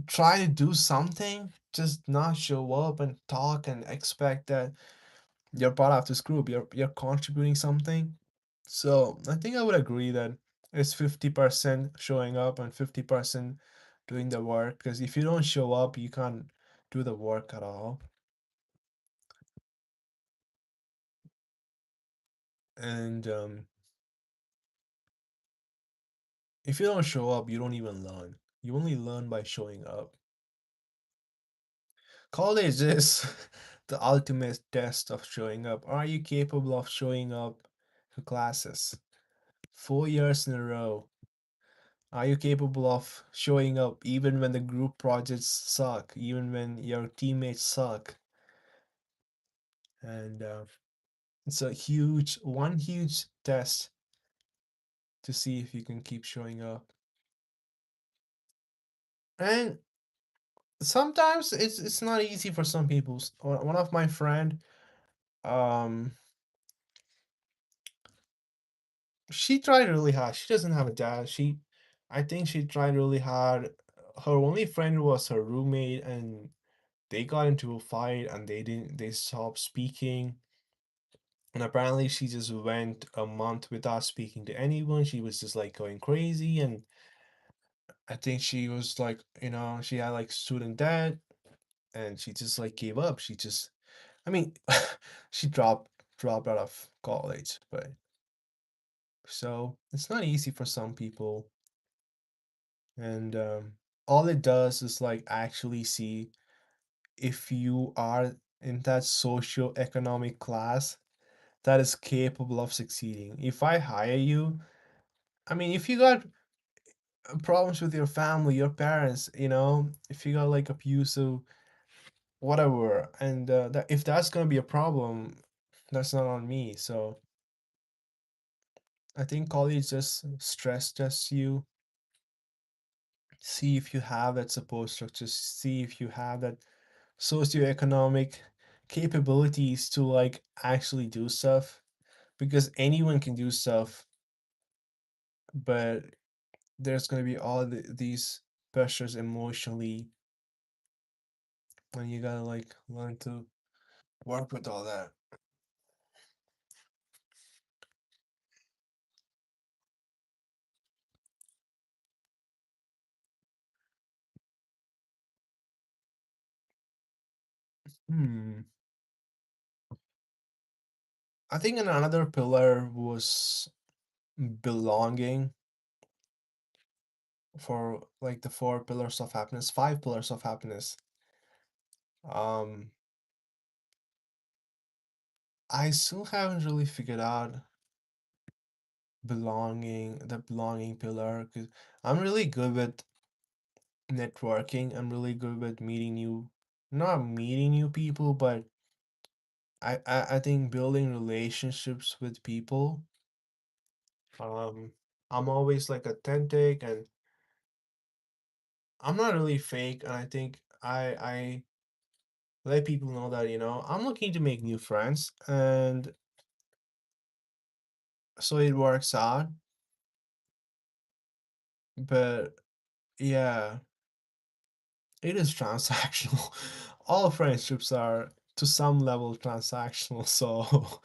try to do something. Just not show up and talk and expect that you're part of this group. You're contributing something. So I think I would agree that it's 50% showing up and 50% doing the work. Because if you don't show up, you can't do the work at all. And if you don't show up, you don't even learn. You only learn by showing up. College is the ultimate test of showing up. Are you capable of showing up to classes 4 years in a row? Are you capable of showing up even when the group projects suck, even when your teammates suck? And it's a huge test to see if you can keep showing up. And sometimes it's not easy for some people. One of my friend, um, she tried really hard. She doesn't have a dad. I think she tried really hard. Her only friend was her roommate, and they got into a fight, and they stopped speaking. And apparently, she just went a month without speaking to anyone. She was just like going crazy, and I think she was like, she had like student debt, and she just like gave up. I mean, she dropped out of college, but so it's not easy for some people, and all it does is like actually see if you are in that socio-economic class that is capable of succeeding. If I hire you, I mean, if you got problems with your family, your parents, if you got like abusive, whatever, and that if that's gonna be a problem, that's not on me. So I think college just stress tests you, see if you have that support structure, see if you have that socioeconomic capabilities to like actually do stuff, because anyone can do stuff, but there's going to be these pressures emotionally, and you gotta like learn to work with all that. Hmm. I think another pillar was belonging, for like the four pillars of happiness, five pillars of happiness. Um, I still haven't really figured out the belonging pillar, because I'm really good with networking. I'm really good with not meeting new people, but I think building relationships with people. Um, I'm always like authentic, and I'm not really fake, and I think I let people know that, I'm looking to make new friends, and so it works out. But yeah, it is transactional. All friendships are to some level transactional, so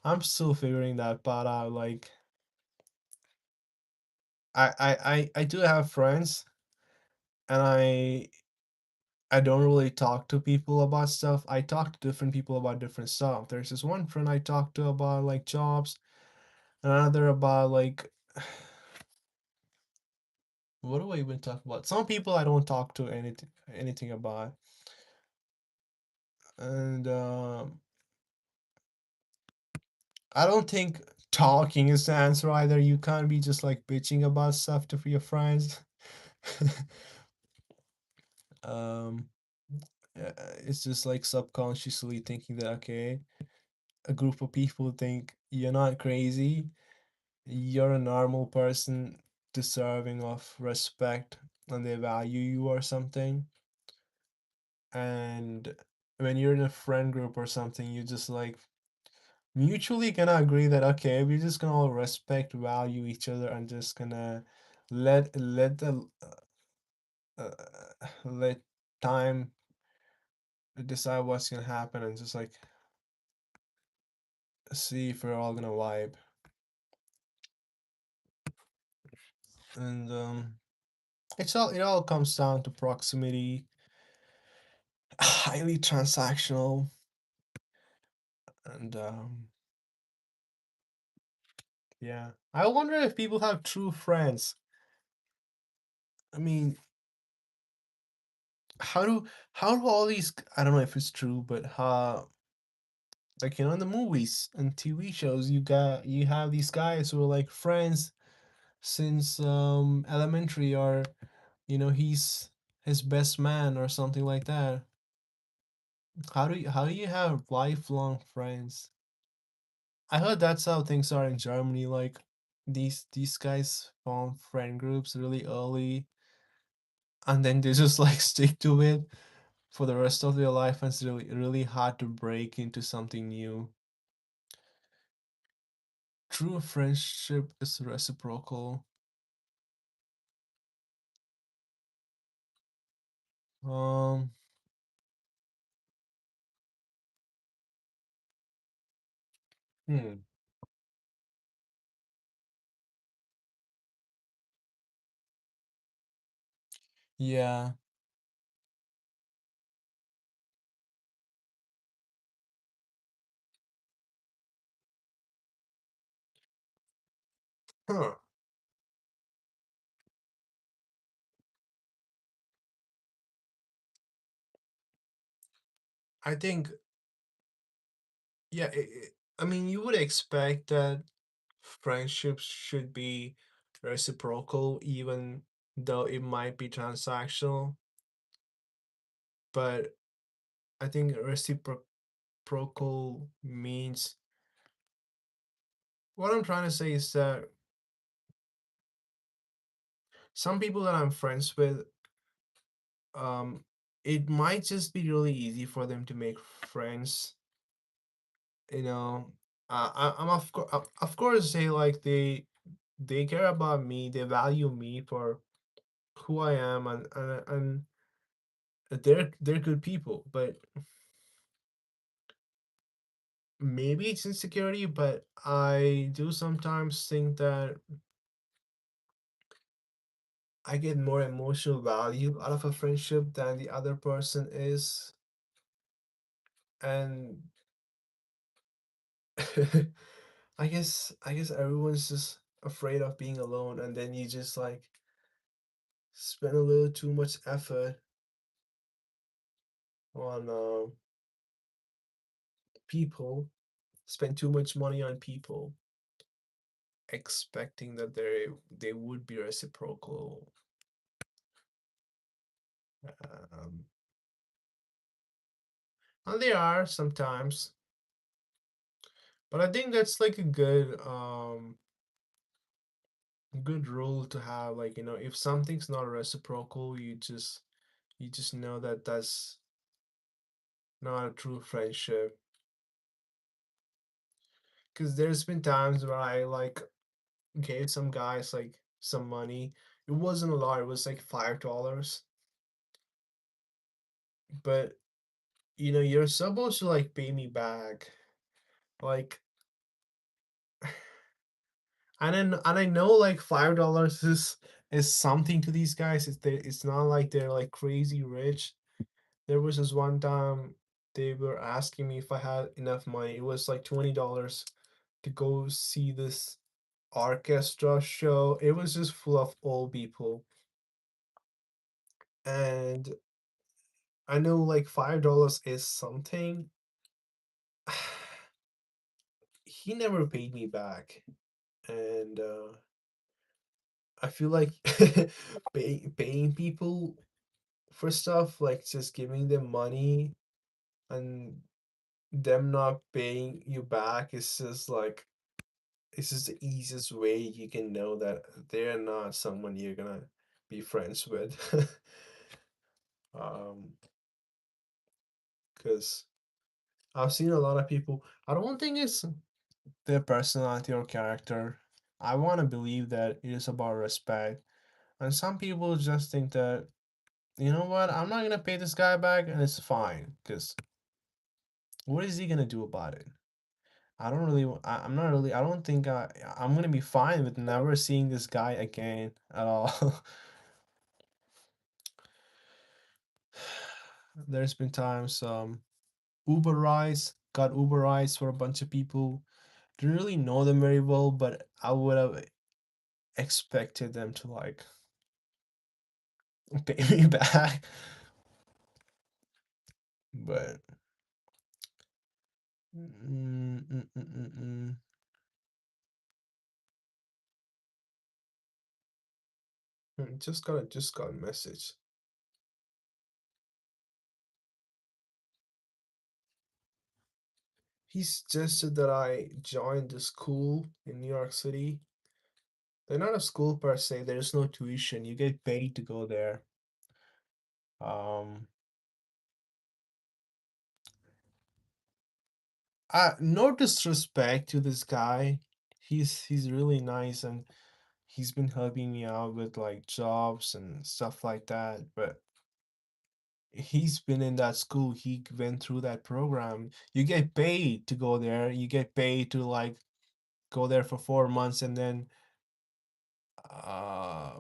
I'm still figuring that part out. Like I do have friends, and I don't really talk to people about stuff. I talk to different people about different stuff. There's this one friend I talk to about like jobs, and another about like what do I even talk about? Some people I don't talk to anything about. And I don't think talking is the answer either. You can't be just like bitching about stuff to your friends. um it's just like subconsciously thinking that, okay, a group of people think you're not crazy, you're a normal person deserving of respect, and they value you or something. And when you're in a friend group or something, you just like mutually gonna agree that okay, we're just gonna all respect, value each other, and just gonna let the uh, let time decide what's gonna happen, and just like see if we're all gonna vibe. And it all comes down to proximity, highly transactional, and yeah. I wonder if people have true friends. I mean, how do how do all these, I don't know if it's true, but like in the movies and TV shows, you have these guys who are like friends since elementary, or he's his best man or something like that. How do you have lifelong friends? I heard that's how things are in Germany. Like these guys form friend groups really early, and then they just like stick to it for the rest of their life, and it's really hard to break into something new. True friendship is reciprocal. Um, hmm. Yeah. Huh. I think, yeah, I mean, you would expect that friendships should be reciprocal, even though it might be transactional. But I think reciprocal means, what I'm trying to say is that some people that I'm friends with, um, it might just be really easy for them to make friends. You know, I'm of course they care about me, they value me for who I am, and they're good people. But maybe it's insecurity, but I do sometimes think that I get more emotional value out of a friendship than the other person is. And I guess everyone's just afraid of being alone, and then you just like spend a little too much effort on people, spend too much money on people, expecting that they would be reciprocal. Um, and they are sometimes, but I think that's like a good rule to have. Like, if something's not reciprocal, you just know that that's not a true friendship. Because there's been times where I like gave some guys like some money. It wasn't a lot, it was like $5. But you're supposed to like pay me back. Like, and I know like $5 is something to these guys. It's not like they're like crazy rich. There was this one time they were asking me if I had enough money. It was like $20 to go see this orchestra show. It was just full of old people. And I know like $5 is something. He never paid me back. And I feel like paying people for stuff, like just giving them money and them not paying you back, is just like it's just the easiest way you can know that they're not someone you're gonna be friends with. um because I've seen a lot of people. I don't think it's their personality or character. I want to believe that it is about respect. And some people just think that, you know what, I'm not gonna pay this guy back and it's fine. Because what is he gonna do about it? I don't really, I'm not really, I don't think I'm gonna be fine with never seeing this guy again at all. There's been times, got Uber rides for a bunch of people. Didn't really know them very well, but I would have expected them to like pay me back. But mm, mm, mm, mm, mm. Just got a message. He suggested that I join the school in New York City. They're not a school per se. There's no tuition. You get paid to go there. Um, no disrespect to this guy. He's really nice and he's been helping me out with like jobs and stuff like that. But he's been in that school. He went through that program. You get paid to go there. You get paid to like go there for 4 months and then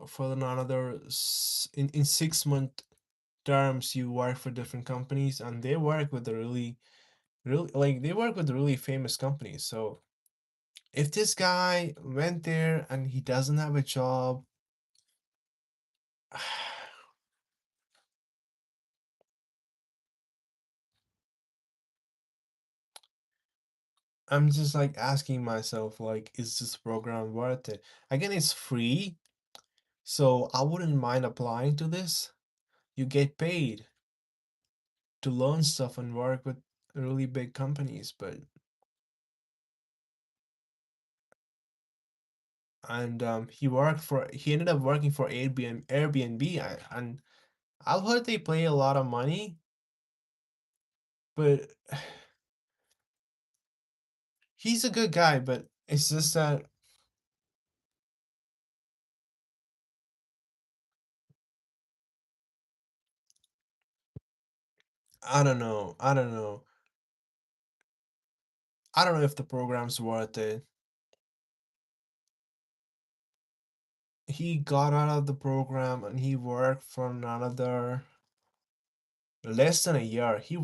for another in 6 month terms you work for different companies and they work with the really like they work with really famous companies. So if this guy went there and he doesn't have a job, I'm just like asking myself like, is this program worth it? Again, it's free, so I wouldn't mind applying to this. You get paid to learn stuff and work with really big companies, but and he ended up working for Airbnb and I've heard they pay a lot of money, but he's a good guy, but it's just that I don't know. I don't know if the program's worth it. He got out of the program and he worked for another less than a year. He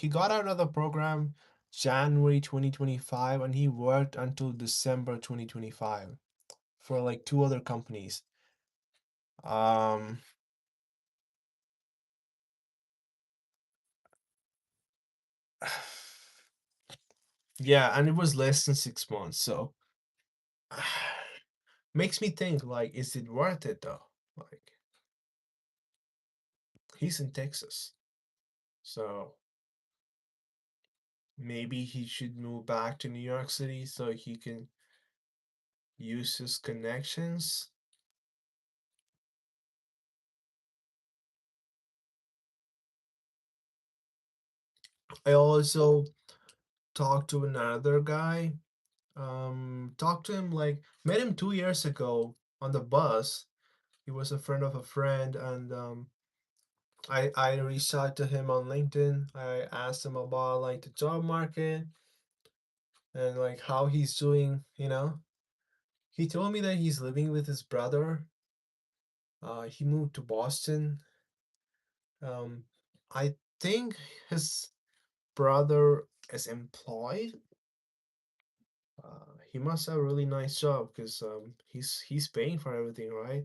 got out of the program January 2025 and he worked until December 2025 for like two other companies. Um yeah, and it was less than 6 months, so makes me think like, is it worth it though? Like he's in Texas, so maybe he should move back to New York City so he can use his connections. I also talked to another guy. Talked to him like met him 2 years ago on the bus. He was a friend of a friend, and I reached out to him on LinkedIn. I asked him about like the job market and like how he's doing. He told me that he's living with his brother. He moved to Boston. Um, I think his brother is employed. He must have a really nice job because he's paying for everything, right?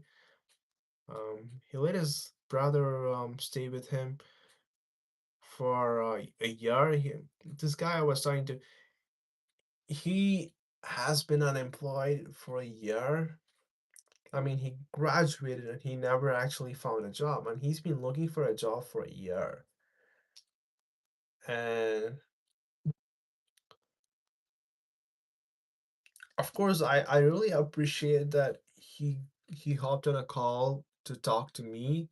He let his brother stay with him for a year. This guy I was talking to, he has been unemployed for a year. I mean, he graduated and he never actually found a job, and he's been looking for a job for a year. And of course, I really appreciate that he hopped on a call to talk to me.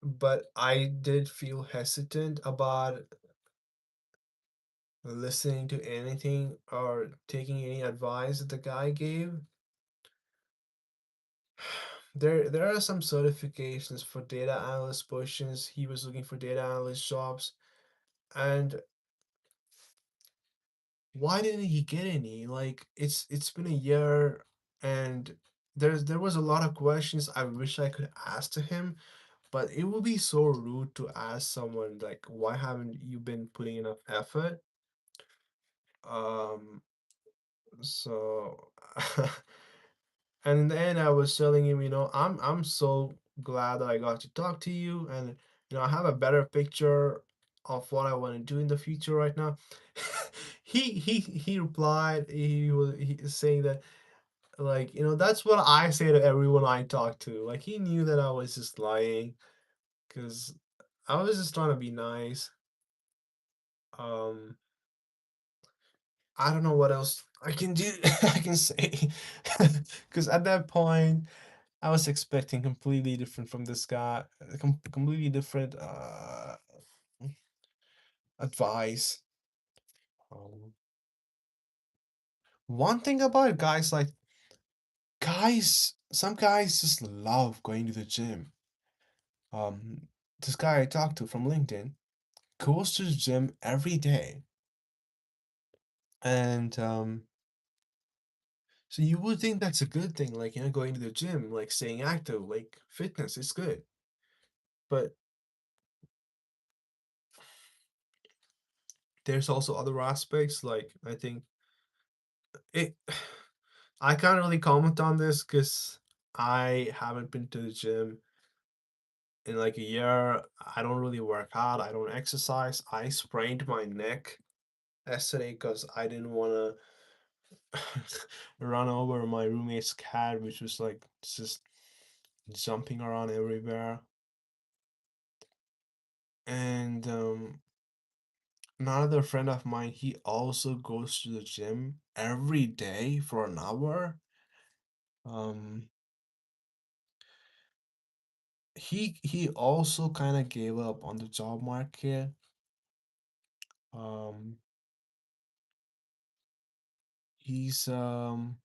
but I did feel hesitant about listening to anything or taking any advice that the guy gave. There are some certifications for data analyst positions. He was looking for data analyst jobs, and why didn't he get any? Like it's been a year, and there was a lot of questions I wish I could ask to him, but it would be so rude to ask someone like, why haven't you been putting enough effort? Um, so and in the end, I was telling him, I'm so glad that I got to talk to you, and I have a better picture of what I want to do in the future right now. He replied, he saying that, like, that's what I say to everyone I talk to. Like, he knew that I was just lying because I was just trying to be nice. Um, I don't know what else I can do. I can say because at that point I was expecting completely different from this guy, completely different advice. Um, One thing about guys, like some guys just love going to the gym. Um, this guy I talked to from LinkedIn goes to the gym every day, and so you would think that's a good thing, like going to the gym, like staying active, like fitness is good, but there's also other aspects. Like I think it. I can't really comment on this because I haven't been to the gym in like a year. I don't really work out. I don't exercise. I sprained my neck yesterday because I didn't want to run over my roommate's cat, which was like just jumping around everywhere. And another friend of mine, he also goes to the gym every day for an hour. Um, he also kind of gave up on the job market. Um, he's um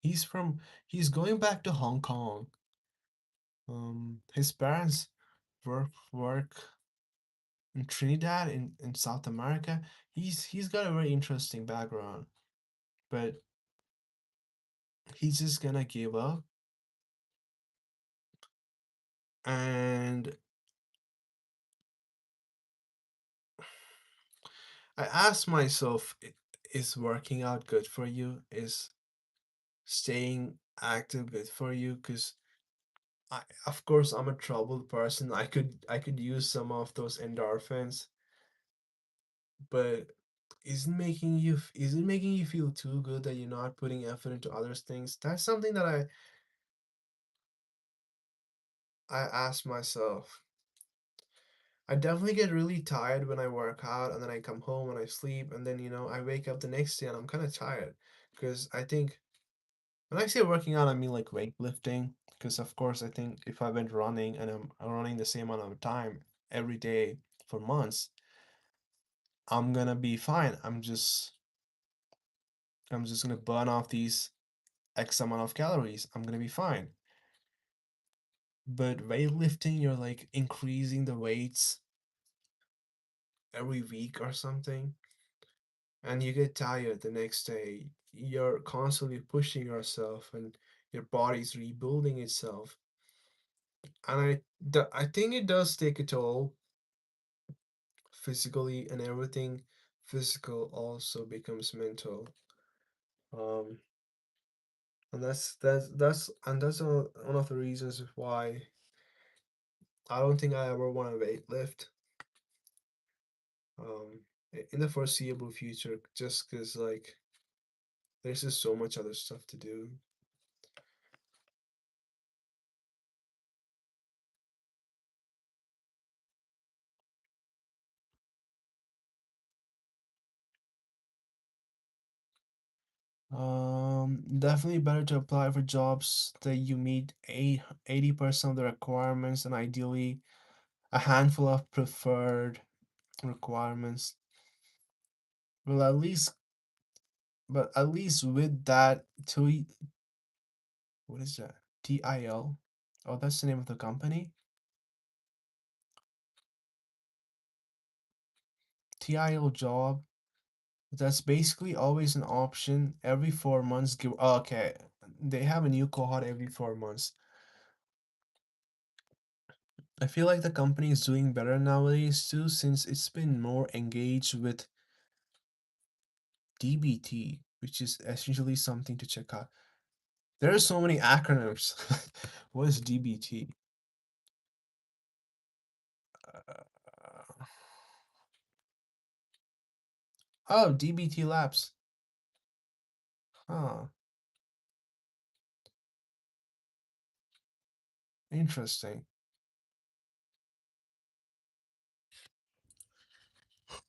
he's from he's going back to Hong Kong. His parents work in Trinidad in South America. He's got a very interesting background, but he's just gonna give up. And I asked myself, is working out good for you? Is staying active good for you? Because of course, I'm a troubled person. I could use some of those endorphins, but is it making you feel too good that you're not putting effort into other things? That's something that I ask myself. I definitely get really tired when I work out, and then I come home and I sleep, and then I wake up the next day and I'm kind of tired because I think when I say working out, I mean like weightlifting. Because of course, I think if I went running and I'm running the same amount of time every day for months, I'm gonna be fine. I'm just gonna burn off these X amount of calories. I'm gonna be fine. But weightlifting, you're like increasing the weights every week or something, and you get tired the next day. You're constantly pushing yourself, and your body's rebuilding itself. And I think it does take a toll physically, and everything physical also becomes mental. Um, and that's one of the reasons why I don't think I ever want to weightlift. Um, in the foreseeable future, just because like there's just so much other stuff to do. Definitely better to apply for jobs that you meet 80% of the requirements, and ideally a handful of preferred requirements. Well, at least with that, what is that? TIL? Oh, that's the name of the company. TIL job. That's basically always an option. Every 4 months, give. Oh, okay, they have a new cohort every 4 months. I feel like the company is doing better nowadays too, since it's been more engaged with DBT, which is essentially something to check out. There are so many acronyms. What is DBT? Uh, oh, DBT Labs. Huh. Interesting.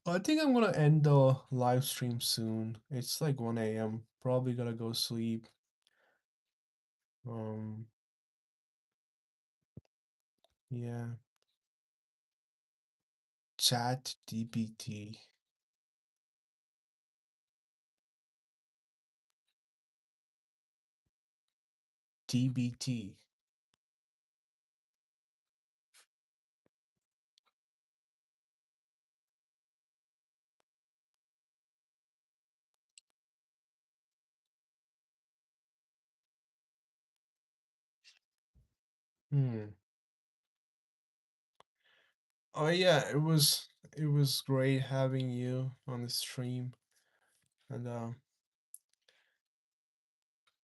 I think I'm gonna end the live stream soon. It's like 1 a.m. Probably gonna go sleep. Um, yeah. Chat DBT. DBT. Hmm. Oh yeah, it was great having you on the stream, and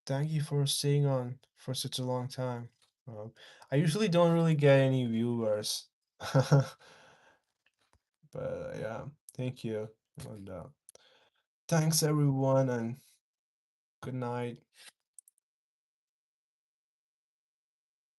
thank you for staying on for such a long time. Um, I usually don't really get any viewers, but yeah, thank you, and thanks everyone, and good night.